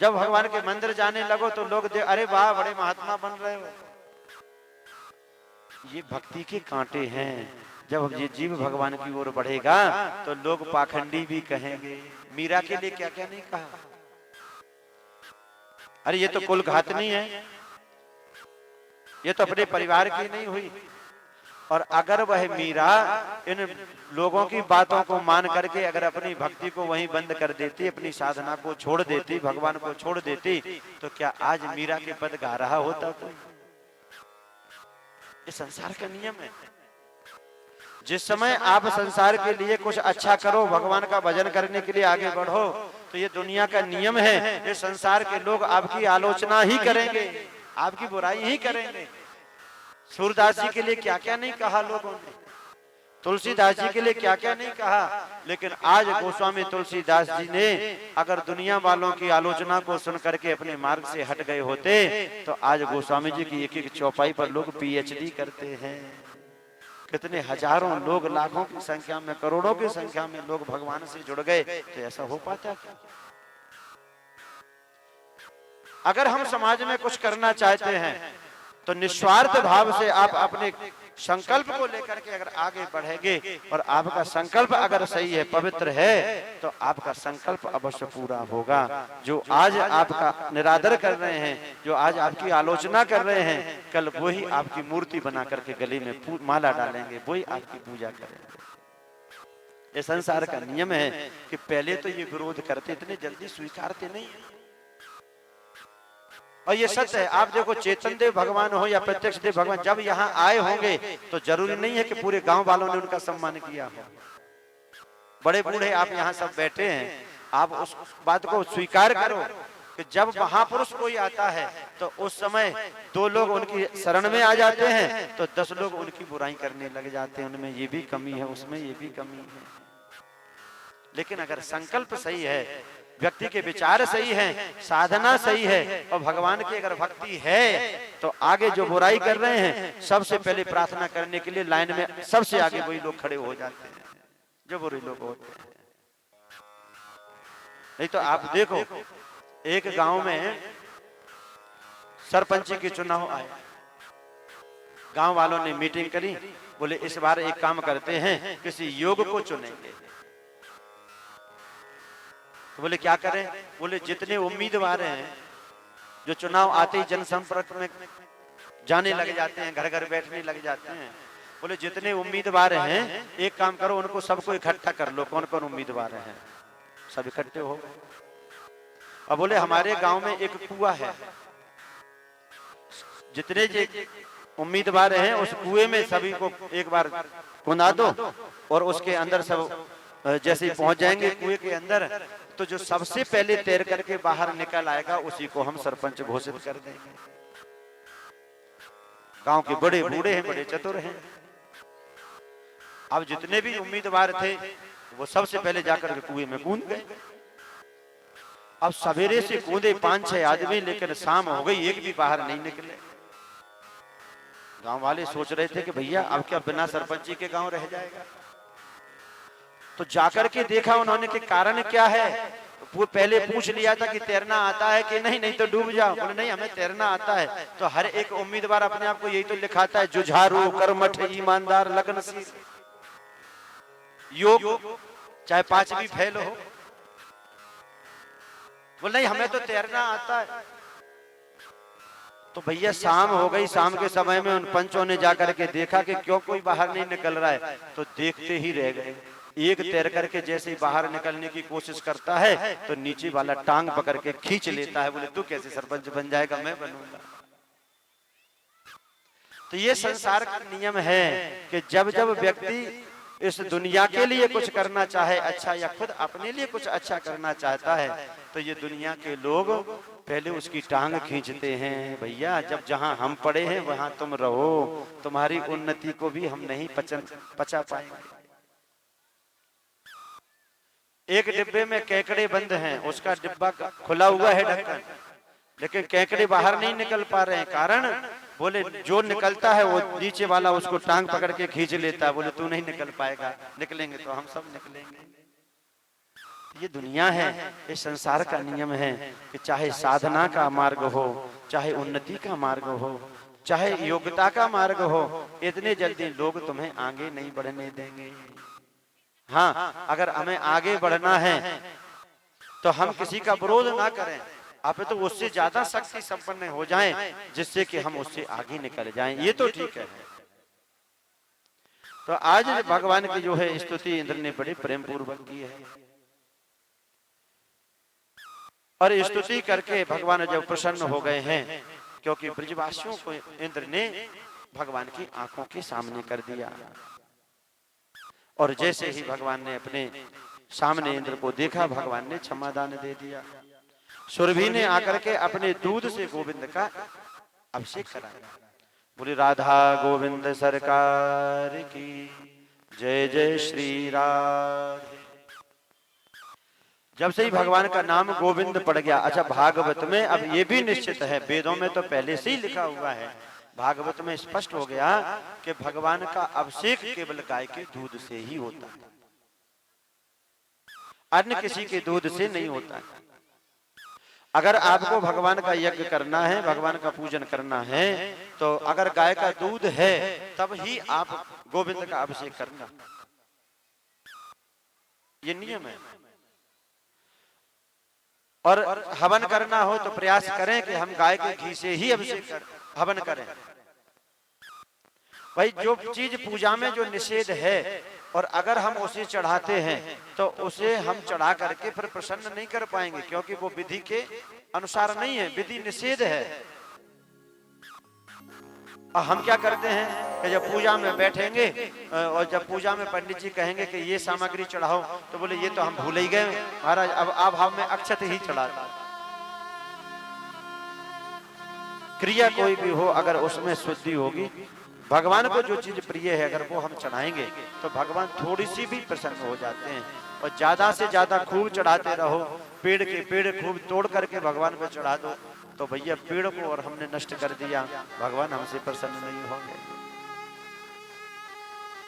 जब भगवान के मंदिर जाने लगो तो लोग अरे वाह बड़े महात्मा बन रहे हो। ये भक्ति के कांटे हैं। जब ये जीव भगवान की ओर बढ़ेगा तो लोग पाखंडी भी कहेंगे। मीरा के लिए क्या क्या नहीं कहा, अरे ये तो कुल घातनी है, ये तो अपने परिवार की नहीं हुई। और अगर वह मीरा इन लोगों की बातों को मान करके अगर अपनी भक्ति को वहीं बंद कर देती, अपनी साधना को छोड़ देती, भगवान को छोड़ देती, तो क्या आज मीरा के पद गा रहा होता? तो ये संसार का नियम है। जिस समय आप संसार के लिए कुछ अच्छा करो, भगवान का भजन करने के लिए आगे बढ़ो, तो ये दुनिया का नियम है। ये संसार के लोग आपकी आलोचना ही करेंगे, आपकी बुराई ही करेंगे। सूरदास जी के लिए क्या क्या नहीं कहा लोगों ने, तुलसीदास जी के लिए क्या क्या नहीं कहा। लेकिन आज गोस्वामी तुलसीदास जी ने अगर दुनिया वालों की आलोचना को सुन करके अपने मार्ग से हट गए होते, तो आज गोस्वामी जी की एक एक चौपाई पर लोग पीएचडी करते हैं। कितने हजारों लोग, लाखों की संख्या में, करोड़ों की संख्या में लोग भगवान से जुड़ गए। तो ऐसा हो पाता क्या? अगर हम समाज में कुछ करना चाहते हैं तो निस्वार्थ भाव से आप अपने संकल्प को लेकर के अगर आगे बढ़ेंगे, और आपका संकल्प अगर सही है, पवित्र है, तो आपका संकल्प अवश्य पूरा होगा। जो आज आपका निरादर कर रहे हैं, जो आज आपकी आलोचना कर रहे हैं, कल वही आपकी मूर्ति बना करके गले में माला डालेंगे, वही आपकी पूजा करेंगे। ये संसार का नियम है कि पहले तो ये विरोध करते, इतने जल्दी स्वीकारते नहीं। और ये सत्य है। आप देखो, चेतन देव भगवान हो या प्रत्यक्ष देव भगवान, जब यहाँ आए होंगे तो जरूरी नहीं है कि पूरे गांव वालों ने उनका सम्मान किया हो। बड़े बूढ़े आप यहाँ सब बैठे हैं, आप उस बात को स्वीकार करो कि जब महापुरुष कोई आता है तो उस समय 2 लोग उनकी शरण में आ जाते हैं तो 10 लोग उनकी बुराई करने लग जाते हैं। उनमें ये भी कमी है, उसमें ये भी कमी है। लेकिन अगर संकल्प सही है, व्यक्ति के विचार सही हैं, साधना सही है, और भगवान की अगर भक्ति है, तो आगे जो बुराई कर रहे हैं सबसे पहले प्रार्थना करने के लिए लाइन में सबसे आगे वही लोग खड़े हो जाते हैं जो बुरे लोग होते हैं। नहीं तो आप देखो, एक गांव में सरपंच के चुनाव आए, गांव वालों ने मीटिंग करी, बोले इस बार एक काम करते हैं, किसी योग को चुनेंगे। तो बोले क्या करें? बोले जितने उम्मीदवार हैं जो चुनाव आते ही जनसंपर्क में जाने लग जाते हैं, घर घर बैठने लग जाते हैं, बोले जितने उम्मीदवार हैं एक काम करो, उनको सबको इकट्ठा कर लो, कौन कौन उम्मीदवार हैं। सब इकट्ठे हो गए। अब बोले हमारे गांव में एक कुआं है, जितने उम्मीदवार हैं उस कुएं में सभी को एक बार कुंदा दो, और उसके अंदर सब जैसे पहुंच जाएंगे कुएं के अंदर, तो जो सबसे पहले तैर करके बाहर निकल आएगा उसी को हम सरपंच घोषित कर देंगे। गांव के बड़े बूढ़े हैं, बड़े चतुर हैं। अब जितने भी उम्मीदवार थे वो सबसे पहले जाकर के कुएं में कूद गए। अब सवेरे से कूदे 5-6 आदमी, लेकिन शाम हो गई, एक भी बाहर नहीं निकले। गांव वाले सोच रहे थे कि भैया अब क्या बिना सरपंच के गांव रह जाएगा। तो जाकर के देखा उन्होंने कि कारण क्या है। वो पहले पूछ लिया था कि तैरना आता है कि नहीं, नहीं तो डूब जाओ। बोले नहीं, हमें तैरना आता है। तो हर एक उम्मीदवार अपने आप को यही तो लिखाता है, जुझारू, कर्मठ, ईमानदार, लगनशील, योग, चाहे 5 भी फेल हो। बोले नहीं, हमें तो तैरना आता है। तो भैया शाम हो गई, शाम के समय में उन पंचों ने जाकर के देखा कि क्यों कोई बाहर नहीं निकल रहा है, तो देखते ही रह गए। एक तैर करके जैसे ही बाहर निकलने की कोशिश करता है तो नीचे वाला टांग पकड़ के खींच लेता है। बोले तू कैसे सरपंच बन जाएगा, मैं बनूंगा। तो ये संसार का नियम है कि जब जब व्यक्ति इस दुनिया के लिए कुछ करना चाहे अच्छा, या खुद अपने लिए कुछ अच्छा करना चाहता है, तो ये दुनिया के लोग पहले उसकी टांग खींचते हैं। भैया जब जहां हम पड़े हैं वहां तुम रहो, तुम्हारी उन्नति को भी हम नहीं पचा पाएंगे। एक डिब्बे में केकड़े बंद हैं, उसका डिब्बा खुला हुआ है ढक्कन, लेकिन केकड़े बाहर नहीं निकल पा रहे हैं। कारण बोले जो निकलता है वो नीचे वाला उसको टांग पकड़ के खींच लेता है। बोले तू नहीं निकल पाएगा, निकलेंगे तो हम सब निकलेंगे। ये दुनिया है, ये संसार का नियम है कि चाहे साधना का मार्ग हो, चाहे उन्नति का मार्ग हो, चाहे योग्यता का मार्ग हो, इतने जल्दी लोग तुम्हें आगे नहीं बढ़ने देंगे। हाँ, अगर हमें आगे बढ़ना है तो हम किसी का विरोध ना करें, आप तो उससे ज्यादा शक्ति संपन्न हो जाएं, जिससे कि हम उससे आगे निकल जाएं, ये तो ठीक है। तो आज भगवान की जो है स्तुति इंद्र ने बड़े प्रेम पूर्वक की है, और स्तुति करके भगवान जब प्रसन्न हो गए हैं, क्योंकि ब्रजवासियों को इंद्र ने भगवान की आंखों के सामने कर दिया। और जैसे ही भगवान ने अपने सामने इंद्र को देखा, भगवान ने क्षमादान दे दिया। सुरभि ने आकर के अपने दूध से गोविंद का अभिषेक कराया। बोली राधा गोविंद सरकार की जय, जय श्री राधे। जब से ही भगवान का नाम गोविंद पड़ गया। अच्छा, भागवत में अब ये भी निश्चित है, वेदों में तो पहले से ही लिखा हुआ है, भागवत में स्पष्ट हो गया कि भगवान का अभिषेक केवल गाय के दूध से ही होता है, अन्य किसी के दूध से नहीं होता है। अगर आपको भगवान का यज्ञ करना है, भगवान का पूजन करना है, तो अगर गाय का दूध है तब ही आप गोविंद का अभिषेक करना, ये नियम है। और हवन करना हो तो प्रयास करें कि हम गाय के घी से ही अभिषेक हवन करें। भाई, जो चीज पूजा में जो निषेध है और अगर हम उसे चढ़ाते हैं तो उसे हम चढ़ा करके फिर प्रसन्न नहीं कर पाएंगे, क्योंकि वो विधि के अनुसार नहीं है, विधि निषेध है। और हम क्या करते हैं कि जब पूजा में बैठेंगे और जब पूजा में पंडित जी कहेंगे कि ये सामग्री चढ़ाओ, तो बोले ये तो हम भूल ही गए महाराज, अब अभाव में अक्षत ही चढ़ाते। क्रिया कोई भी हो, अगर उसमें शुद्धि होगी, भगवान को जो चीज प्रिय है अगर वो हम चढ़ाएंगे तो भगवान थोड़ी सी भी प्रसन्न हो जाते हैं। और ज्यादा से ज्यादा खूब चढ़ाते रहो, पेड़ के पेड़ खूब तोड़ करके भगवान को चढ़ा दो, तो भैया पेड़ को और हमने नष्ट कर दिया, भगवान हमसे प्रसन्न नहीं होंगे।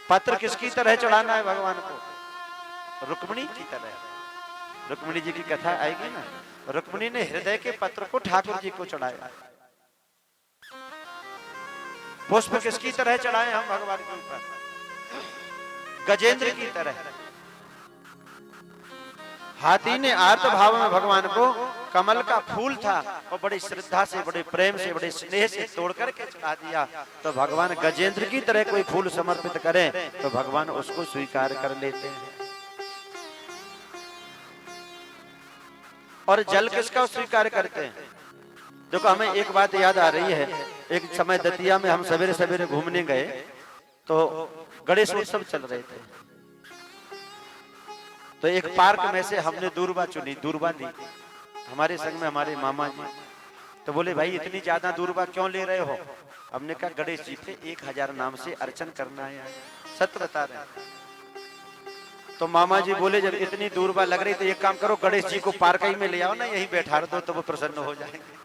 पत्र किसकी तरह चढ़ाना है भगवान को? रुक्मिणी की तरह। रुक्मिणी जी की कथा आएगी ना, रुक्मिणी ने हृदय के पत्र को ठाकुर जी को चढ़ाया। पुष्प किसकी तरह चढ़ाए हम भगवान के ऊपर? गजेंद्र की तरह। हाथी ने आर्त भाव में भगवान को कमल का फूल था और बड़ी श्रद्धा से, बड़े प्रेम से, बड़े स्नेह से तोड़ करके चढ़ा दिया। तो भगवान गजेंद्र की तरह कोई फूल समर्पित करें तो भगवान उसको स्वीकार कर लेते हैं। और जल किसका स्वीकार करते हैं? देखो, हमें एक बात याद आ रही है। एक समय दतिया में हम सवेरे सवेरे घूमने गए तो गणेश उत्सव चल रहे थे, तो एक पार्क में से हमने दूरबा चुनी, दूरबा ली। हमारे संग में हमारे मामा जी, तो बोले भाई इतनी ज्यादा दूरबा क्यों ले रहे हो? हमने कहा गणेश जी पे 1000 नाम से अर्चन करना है। सत्य बता रहे हैं। तो मामा जी बोले जब इतनी दूरबा लग रही तो एक काम करो, गणेश जी को पार्क ही में ले आओ ना, यहीं बैठा दो तो वो प्रसन्न हो जाएंगे।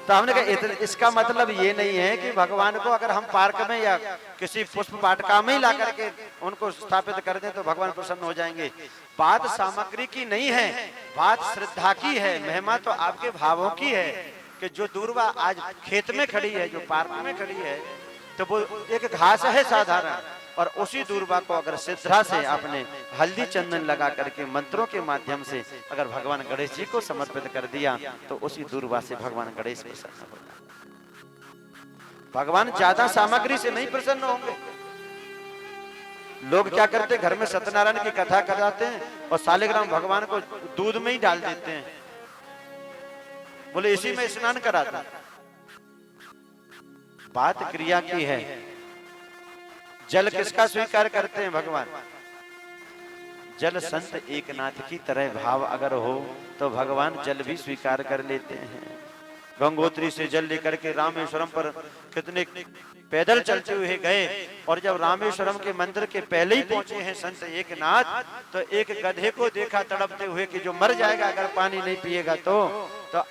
तो हमने कहा इसका मतलब ये नहीं है कि भगवान को अगर हम पार्क में या किसी पुष्प वाटिका में ही ला करके उनको स्थापित कर दें तो भगवान प्रसन्न हो जाएंगे। बात सामग्री की नहीं है, बात श्रद्धा की है। महिमा तो आपके भावों की है कि जो दूरबा आज खेत में खड़ी है, जो पार्क में खड़ी है, तो वो एक घास है साधारण, और उसी दूरबा को अगर श्रद्धा से आपने हल्दी चंदन लगा करके मंत्रों के माध्यम से अगर भगवान गणेश जी को समर्पित कर दिया तो उसी दूरबा से भगवान गणेश प्रसन्न होगा। भगवान ज्यादा सामग्री से नहीं प्रसन्न होंगे। लोग क्या करते, घर में सत्यनारायण की कथा कराते हैं और सालिग्राम भगवान को दूध में ही डाल देते हैं, बोले इसी में स्नान कराता। बात क्रिया की है। जल किसका स्वीकार करते हैं भगवान? जल संत एकनाथ की तरह भाव अगर हो तो भगवान जल भी स्वीकार कर लेते हैं। गंगोत्री से जल लेकर के रामेश्वरम पर कितने पैदल चलते हुए गए, और जब रामेश्वरम के मंदिर के पहले ही पहुंचे हैं संत एकनाथ, तो एक गधे को देखा तड़पते हुए कि जो मर जाएगा अगर पानी नहीं पिएगा तो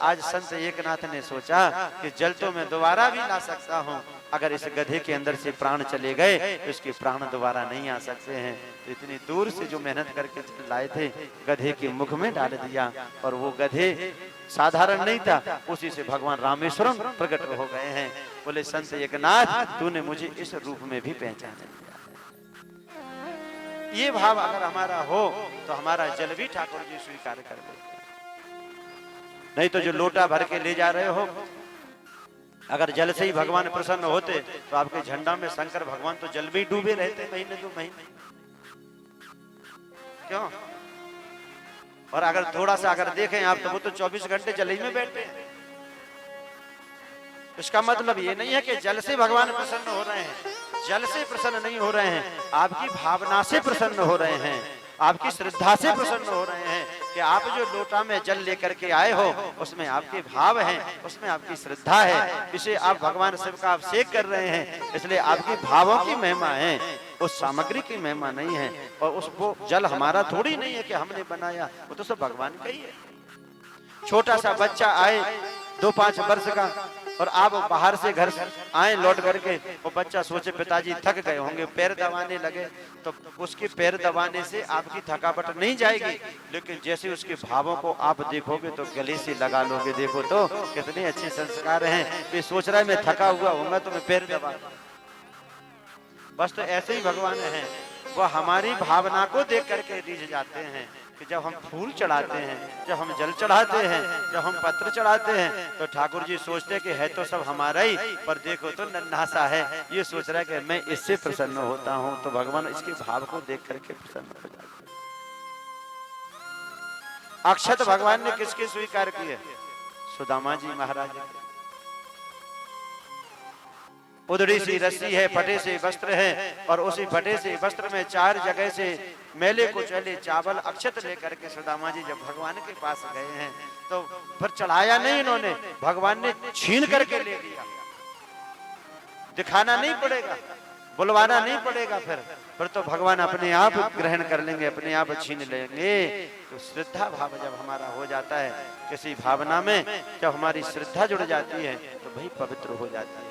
आज संत एकनाथ ने सोचा कि जल तो मैं दोबारा भी ला सकता हूँ, अगर इस गधे के अंदर से प्राण चले गए तो इसके प्राण दोबारा नहीं आ सकते हैं। तो इतनी दूर से जो मेहनत करके लाए थे गधे के मुख में डाल दिया, और वो गधे साधारण नहीं था, उसी से भगवान रामेश्वरम प्रकट हो गए हैं। बोले संत एकनाथ तूने मुझे इस रूप में भी पहचान लिया। ये भाव अगर हमारा हो तो हमारा जल भी ठाकुर जी स्वीकार कर लेते। नहीं तो जो लोटा भर के ले जा रहे हो, अगर जल से ही भगवान प्रसन्न होते तो आपके झंडा में शंकर भगवान तो जल में ही डूबे रहते महीने 2 महीने। क्यों? और अगर थोड़ा सा अगर देखें आप तो वो तो 24 घंटे जल ही में बैठे हैं। इसका मतलब ये नहीं है कि जल से भगवान प्रसन्न हो रहे हैं, जल से प्रसन्न नहीं हो रहे हैं, आपकी भावना से प्रसन्न हो रहे हैं, आपकी श्रद्धा से प्रसन्न हो रहे हैं कि आप जो लोटा में जल लेकर के आए हो उसमें आपके भाव हैं, उसमें आपकी श्रद्धा है, इसे आप भगवान शिव का अभिषेक कर रहे हैं, इसलिए आपकी भावों की महिमा है, उस सामग्री की महिमा नहीं है। और उसको जल हमारा थोड़ी नहीं है कि हमने बनाया, वो तो सब भगवान का ही है। छोटा सा बच्चा आए 2-5 वर्ष का और आप बाहर से घर आए लौट करके, वो बच्चा सोचे पिताजी थक गए होंगे, पैर दबाने लगे, तो उसके पैर दबाने से आपकी थकावट नहीं जाएगी, लेकिन जैसे उसके भावों को आप देखोगे तो गले से लगा लोगे। देखो तो कितने अच्छे संस्कार हैं, ये सोच रहा है मैं थका हुआ हूँ तो मैं पैर दबा। बस तो ऐसे ही भगवान है, वो हमारी भावना को देख करके रिझ जाते हैं कि जब हम फूल चढ़ाते हैं, जब हम जल चढ़ाते हैं, जब हम पत्र चढ़ाते हैं, तो ठाकुर जी सोचते हैं कि है तो सब हमारा ही, पर देखो तो नन्हा सा है, ये सोच रहा है कि मैं इससे प्रसन्न होता हूं। तो भगवान इसके भाव को देख करके प्रसन्न हो जाते हैं। अक्षत भगवान ने किसके स्वीकार किए? सुदामा जी महाराज। उधड़ी सी रस्सी है, फटे से वस्त्र है, और उसी फटे से वस्त्र में 4 जगह से मेले को चले चावल अक्षत लेकर के सुदामा जी जब भगवान के पास गए हैं तो फिर चढ़ाया नहीं इन्होंने, भगवान ने छीन करके ले लिया। दिखाना नहीं पड़ेगा, बुलवाना नहीं पड़ेगा, फिर तो भगवान अपने आप ग्रहण कर लेंगे, अपने आप छीन लेंगे। तो श्रद्धा भाव जब हमारा हो जाता है किसी भावना में, जब हमारी श्रद्धा जुड़ जाती है तो भाई पवित्र हो जाती है।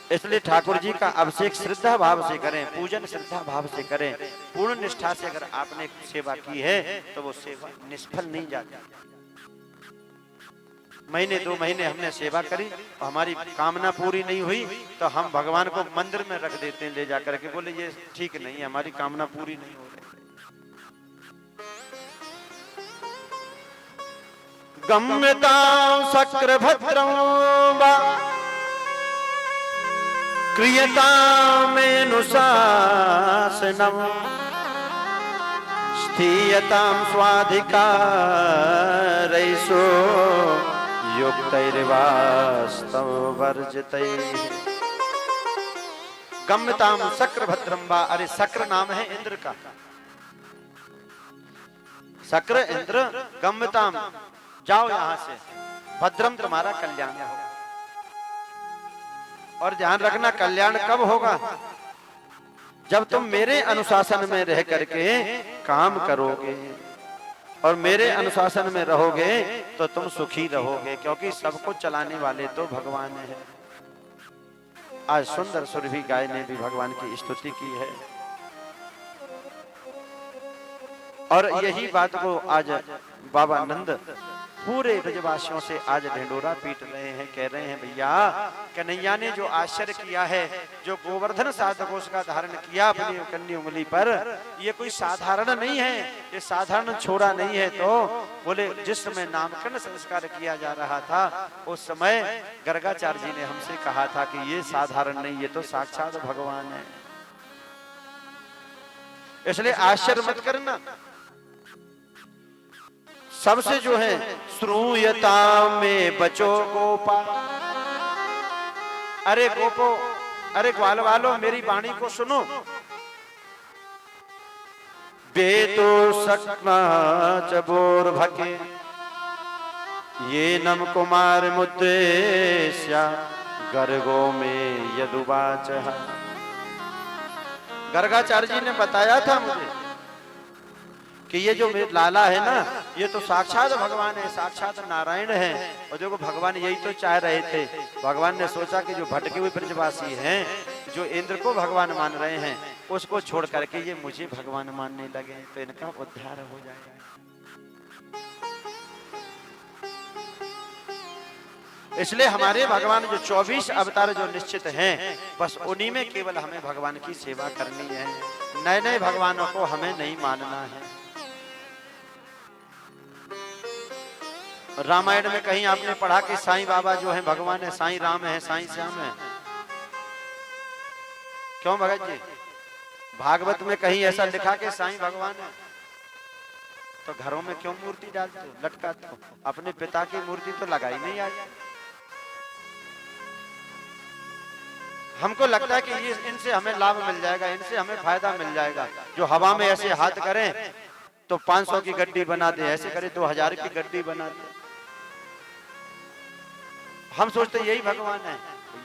इसलिए ठाकुर जी का अभिषेक श्रद्धा भाव से करें, पूजन श्रद्धा भाव से करें। पूर्ण निष्ठा से अगर आपने सेवा की है तो वो सेवा निष्फल नहीं जाती। महीने 2 महीने हमने सेवा करी और हमारी कामना पूरी नहीं हुई तो हम भगवान को मंदिर में रख देते हैं ले जाकर के, बोले ये ठीक नहीं है, हमारी कामना पूरी नहीं हो रही। गम्यतां शक्रभद्रं वा क्रियतामेनुशासनम् स्थीयतां स्वाधिकारैषु युक्तैर्वास्तव वर्जितैः। गम्यतां शक्रभद्रं वा, अरे शक्र नाम है इंद्र का, शक्र इंद्र, गम्यतां जाओ यहां से, भद्रम तुम्हारा कल्याण होगा। और ध्यान रखना कल्याण कब होगा? जब तुम मेरे अनुशासन में रह करके काम करोगे और मेरे अनुशासन में रहोगे तो तुम सुखी रहोगे, क्योंकि सबको चलाने वाले तो भगवान है। आज सुंदर सुरभि गाय ने भी भगवान की स्तुति की है, और यही बात को आज बाबा नंद पूरे ब्रजवासियों से आज ढिंडोरा पीट रहे हैं, कह रहे हैं भैया कन्हैया ने जो आश्चर्य किया है, जो गोवर्धन साधकोष का धारण किया अपनी कन्नी उंगली पर, ये कोई साधारण नहीं है, ये साधारण छोरा नहीं है। तो बोले जिस समय नामकरण संस्कार किया जा रहा था उस समय गर्गाचार्य जी ने हमसे कहा था कि ये साधारण नहीं, ये तो साक्षात भगवान है। इसलिए आश्चर्य मत करना। सबसे जो है श्रूयता में बचो गोपा, अरे गोपो, अरे ग्वाल वालो मेरी वाणी को सुनो। बेतो सक्मा चबोर भके ये नम कुमार मुद्देश्या गर्गो में यदुवाच। गर्गाचार्य जी ने बताया था मुझे कि ये जो मेरे लाला है ना, ये तो साक्षात भगवान है, साक्षात नारायण है। और देखो भगवान यही तो चाह रहे थे। भगवान ने सोचा कि जो भटके हुए ब्रजवासी हैं, जो इंद्र को भगवान मान रहे हैं, उसको छोड़ करके ये मुझे भगवान मानने लगे तो इनका उद्धार हो जाएगा। इसलिए हमारे भगवान जो 24 अवतार जो निश्चित हैं, बस उन्हीं में केवल हमें भगवान की सेवा करनी है। नए नए भगवानों को हमें नहीं मानना है। रामायण में कहीं आपने पढ़ा कि साईं बाबा जो है भगवान है, साईं राम है, साईं श्याम है? क्यों भगत जी? भागवत में कहीं ऐसा लिखा कि साईं भगवान है? तो घरों में क्यों मूर्ति डालते हो, लटकाते हो? अपने पिता की मूर्ति तो लगाई नहीं आज। हमको लगता है कि ये इनसे हमें लाभ मिल जाएगा, इनसे हमें फायदा मिल जाएगा। जो हवा में ऐसे हाथ करें तो 500 की गड्डी बना दे, ऐसे करें 2000 की गड्डी बना दे। हम सोचते यही भगवान है।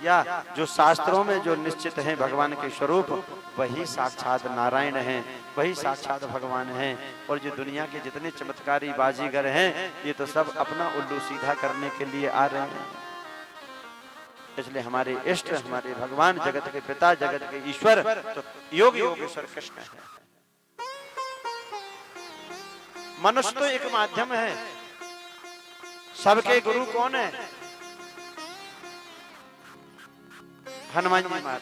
या जो शास्त्रों में जो निश्चित हैं भगवान के स्वरूप, वही साक्षात नारायण हैं, वही साक्षात भगवान हैं। और जो दुनिया के जितने चमत्कारी बाजीगर हैं, ये तो सब अपना उल्लू सीधा करने के लिए आ रहे हैं। इसलिए हमारे इष्ट, हमारे भगवान, जगत के पिता, जगत के ईश्वर तो योग योगेश्वर कृष्ण है। मनुष्य तो एक माध्यम है। सबके गुरु कौन है? हनुमान जी महाराज।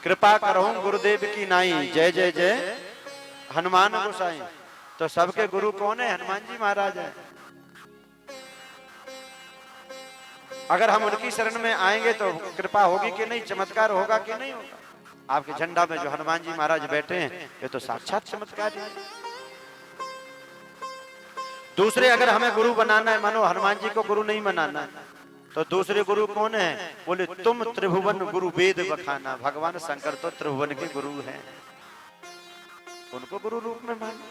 कृपा करो गुरुदेव की नाई, जय जय जय हनुमान गोसाई। तो सबके गुरु कौन है? हनुमान जी महाराज है। अगर हम उनकी शरण में आएंगे तो कृपा होगी कि नहीं, चमत्कार होगा कि नहीं होगा? आपके झंडा में जो हनुमान जी महाराज बैठे हैं, ये तो साक्षात चमत्कार है। दूसरे अगर हमें गुरु बनाना है, मानो हनुमान जी को गुरु नहीं बनाना है, तो दूसरे गुरु कौन है? बोले तुम त्रिभुवन गुरु वेद बखाना। भगवान शंकर तो त्रिभुवन के गुरु हैं, उनको गुरु रूप में मानो।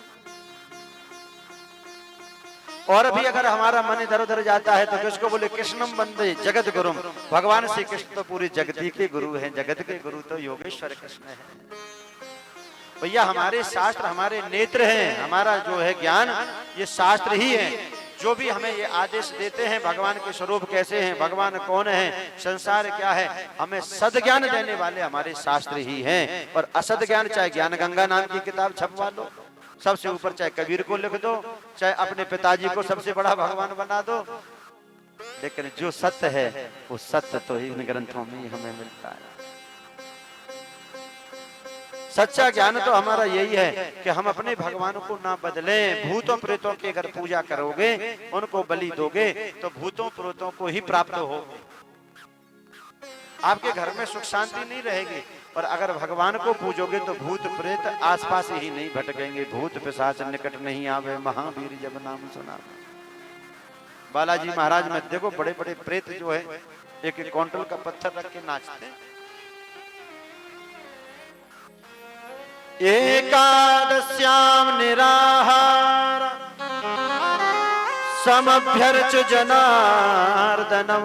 और भी अगर हमारा मन इधर उधर जाता है तो किसको बोले? कृष्णम वंदे जगत गुरुम। भगवान श्री कृष्ण तो पूरी जगती के गुरु हैं, जगत के गुरु तो योगेश्वर कृष्ण है। भैया हमारे शास्त्र हमारे नेत्र हैं, हमारा जो है ज्ञान ये शास्त्र ही है। जो भी हमें ये आदेश देते हैं भगवान के स्वरूप कैसे हैं, भगवान कौन है, संसार क्या है, हमें सद ज्ञान देने वाले हमारे शास्त्र ही हैं। और असद ज्ञान चाहे ज्ञान गंगा नाम की किताब छपवा लो, सबसे ऊपर चाहे कबीर को लिख दो, चाहे अपने पिताजी को सबसे बड़ा भगवान बना दो, लेकिन जो सत्य है वो सत्य तो इन ग्रंथों में ही हमें मिलता है। सच्चा ज्ञान तो हमारा यही है कि हम अपने भगवान को ना बदलें। भूतों प्रेतों की अगर पूजा करोगे, उनको बलि दोगे, तो भूतों प्रेतों को ही प्राप्त होगे। आपके घर में सुख शांति नहीं रहेगी। और अगर भगवान को पूजोगे तो भूत प्रेत आसपास ही नहीं भटकेंगे। भूत पिशाच निकट नहीं आवे, महावीर जब नाम सुना। बालाजी महाराज में देखो बड़े बड़े प्रेत जो है एक एक क्विंटल का पत्थर रख के नाचते। एकादश्याम निराहार समभ्यर्च जनार्दनम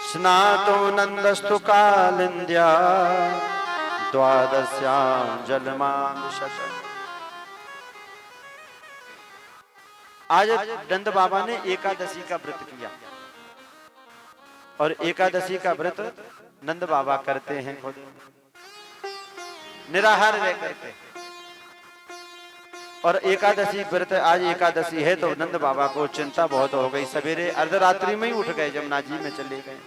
स्नातो नंदस्तु कालिंद्या द्वादश्याम जलमामिषत। आज नंद बाबा ने एकादशी का व्रत किया और एकादशी का व्रत नंद बाबा करते हैं खुद निराहार रह करके। और एकादशी व्रत आज एकादशी है तो नंद बाबा को चिंता बहुत हो गई। सवेरे अर्धरात्रि में ही उठ गए, जमुना जी में चले गए।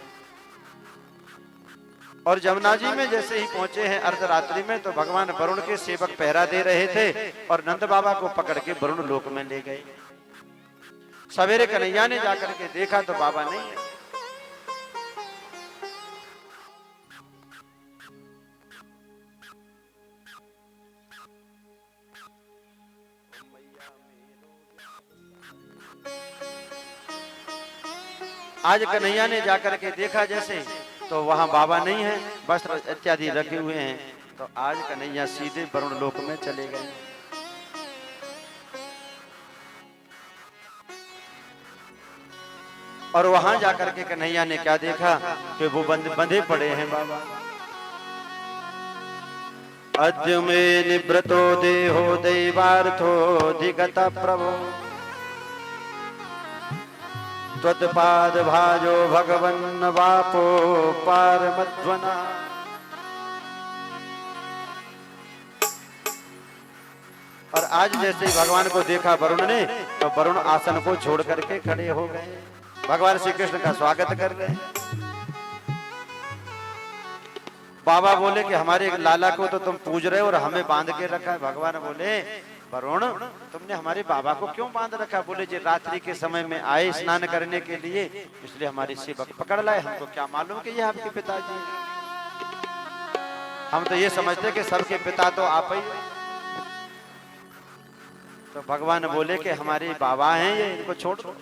और जमुना जी में जैसे ही पहुंचे हैं अर्धरात्रि में, तो भगवान वरुण के सेवक पहरा दे रहे थे और नंद बाबा को पकड़ के वरुण लोक में ले गए। सवेरे कन्हैया ने जाकर के देखा तो बाबा नहीं है। आज कन्हैया ने जाकर के देखा जैसे, तो वहां बाबा नहीं है, वस्त्र इत्यादि रखे हुए हैं। तो आज कन्हैया सीधे वरुण लोक में चले गए। और वहां जाकर के कन्हैया ने क्या देखा कि वो बंधे पड़े हैं बाबा। अद्य मे निवृतो देहो दैवार्थोऽधिगत प्रभो त्वत्पाद भाजो भगवन् वापो पारमध्वना। और आज जैसे ही भगवान को देखा वरुण ने, तो वरुण आसन को छोड़ करके खड़े हो गए, भगवान श्री कृष्ण का स्वागत कर गए। बाबा बोले कि हमारे लाला को तो तुम पूज रहे हो और हमें बांध के रखा है। भगवान बोले वरुण तुमने हमारे बाबा को क्यों बांध रखा? बोले जी रात्रि के समय में आए स्नान करने के लिए, इसलिए हमारे सेवक पकड़ लाए। हमको क्या मालूम कि ये आपके पिताजी हैं। हम तो ये समझते कि सबके पिता तो आप ही। तो भगवान बोले कि हमारे बाबा हैं ये, इनको छोड़ दो।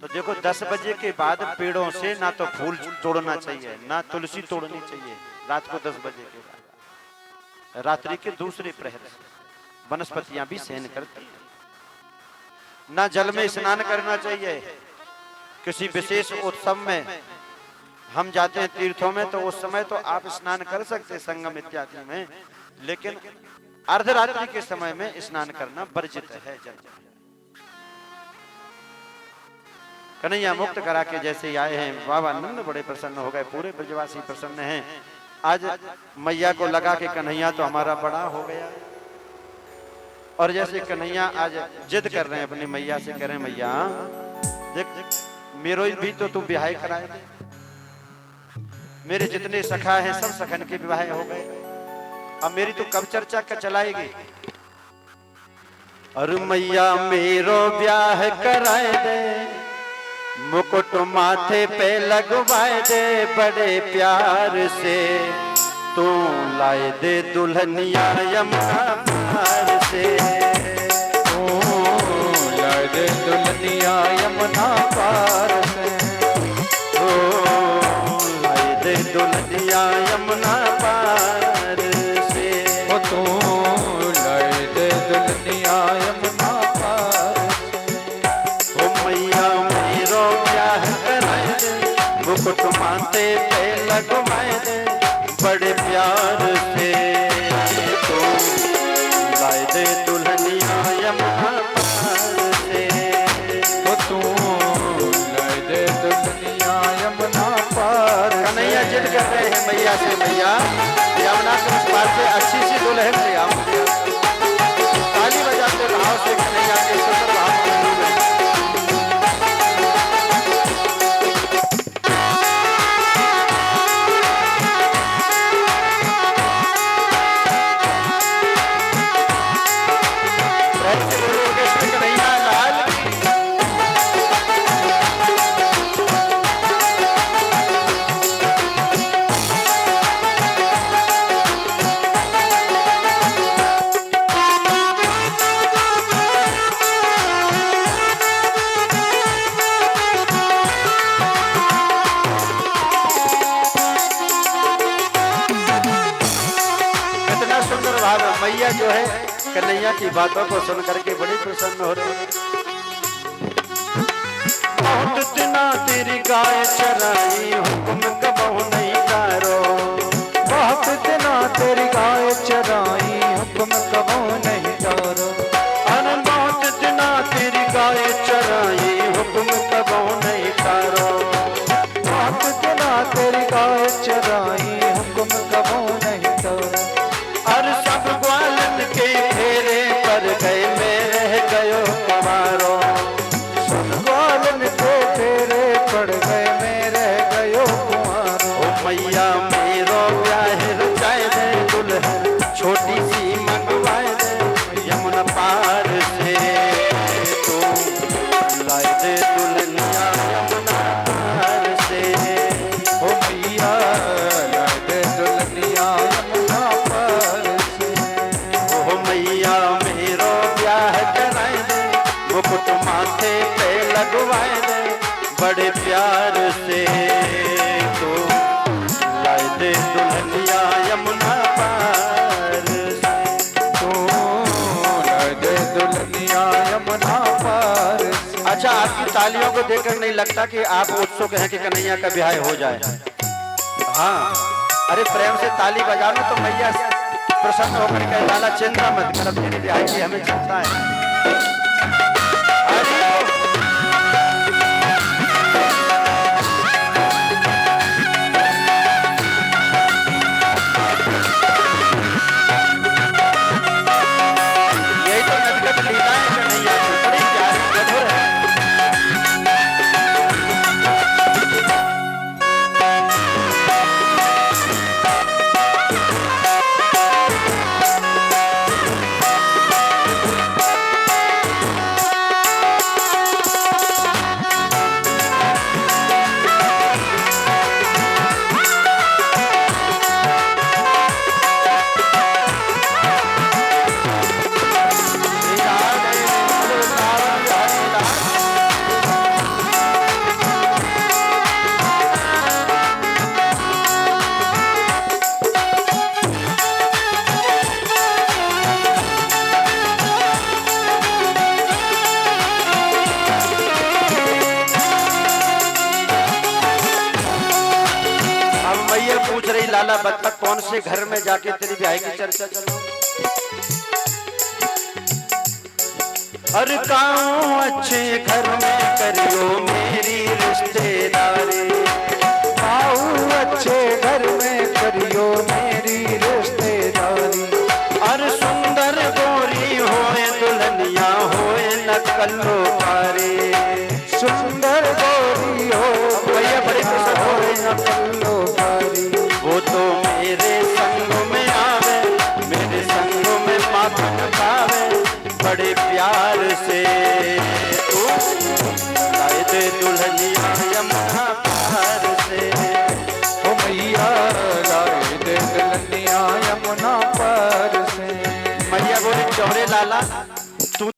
तो देखो 10 बजे के बाद पेड़ों से ना तो फूल तोड़ना चाहिए ना तुलसी तोड़नी चाहिए। रात को 10 बजे के बाद, रात्रि के दूसरे प्रहर से वनस्पतियां भी सहन करती हैं। ना जल में स्नान करना चाहिए। किसी विशेष उत्सव में हम जाते हैं तीर्थों में, तो उस समय तो आप स्नान कर सकते हैं संगम इत्यादि में, लेकिन अर्धरात्रि के समय में स्नान करना वर्जित है। कन्हैया मुक्त करा के जैसे आए हैं, बाबा नंद बड़े प्रसन्न हो गए, पूरे ब्रजवासी प्रसन्न हैं। आज मैया को लगा कि कन्हैया तो हमारा बड़ा हो गया। और जैसे कन्हैया आज जिद कर रहे हैं अपनी मैया से, कह रहे हैं मैया देख मेरो भी तो तू विवाह कराए दे। मेरे जितने सखा हैं सब सखन के विवाह हो गए, अब मेरी तो कब चर्चा चलाएगी? और मैया मेरो ब्याह कराए दे, मुकुट माथे पे लगवाए दे, बड़े प्यार से तू लाए दे दुल्हनिया यमुना पार से। लाए दे दुल्हनिया यमुना पार से, लाए दे दुल्हनिया यमुना पार से। तू लाए दे दुल्हनिया यमुना पार से। ओ मैया मेरो ब्याह कराए दे, मुकुट माथे पे लगवाए दे, बड़े प्यार से तो लाए दे दुल्हनिया यमुना पार से। तू लाए दे दुल्हनिया यमुना पार। कन्हैया जिद कर रहे हैं मैया से, मैया यमुना के उस पार से अच्छी सी दुल्हन ले आओ। ताली बजाते भाव से कन्हैया के सुंदर भाव में मैया जो है कन्हैया की बातों को सुन करके बड़ी प्रसन्न हो रही है। बहुत दिना तेरी गाय चराई, हुक्म कबहू नहीं करो। बहुत दिना तेरी गाय चराई, हुक्म कबहू नहीं करो। अरे बहुत दिना तेरी गाय चराई, हुक्म कबहू नहीं करो। बहुत दिना तेरी गाय चराई, हुक्म कबहू नहीं करो। और सब ग्वालन के फेरे पर गए, मैं रह गयो कुंवारो। सब ग्वालन के फेरे पड़ गए, मैं रह गयो कुंवारो। ओ मैया मेरो ब्याह रचाए दे, दुल्हन छोटी सी मंगवाए दे, यमुना पार से तो लाए दे दुल्हनिया यमुना पार से। ओ मैया लाए दे दुल्हनिया यमुना पार से। ओ मैया मेरो ब्याह कराए दे, मुकुट माथे पे लगवाए दे, बड़े प्यार से तो लाए दे दुल्हनिया यमुना पार से। तो लाए दे दुल्हनिया यमुना पार से। अच्छा, आपकी तालियों को देखकर नहीं लगता कि आप उत्सुक हैं कि कन्हैया का ब्याह हो जाए? हाँ, अरे प्रेम से ताली बजा लो तो मैया प्रसन्न होकर के लाला चिंता मत कर, अब तेरी ब्याह की हमें चिंता है। अरे यही तो नटखट लीला है कन्हैया की, बड़ी प्यारी मधुर है। पूछ रही लाला बता कौन से घर में जाके तेरी ब्याह की चर्चा चलो। हर काम अच्छे घर में करियो मेरी रिश्तेदारी, आओ अच्छे घर में करियो मेरी रिश्तेदारी। और सुंदर गोरी होए दुल्हनिया होए न कल्लोकारी, सुंदर गोरी हो भैया बड़ी पसंद हो रही न कल्लोकारी। वो तो मेरे संग में आवे, मेरे संग में माखन खावे, बड़े प्यार से तू लाए दे दुल्हनिया यमुना पार से। ओ मैया लाए दे दुल्हनिया यमुना पार से। मैया बोली चौरे लाला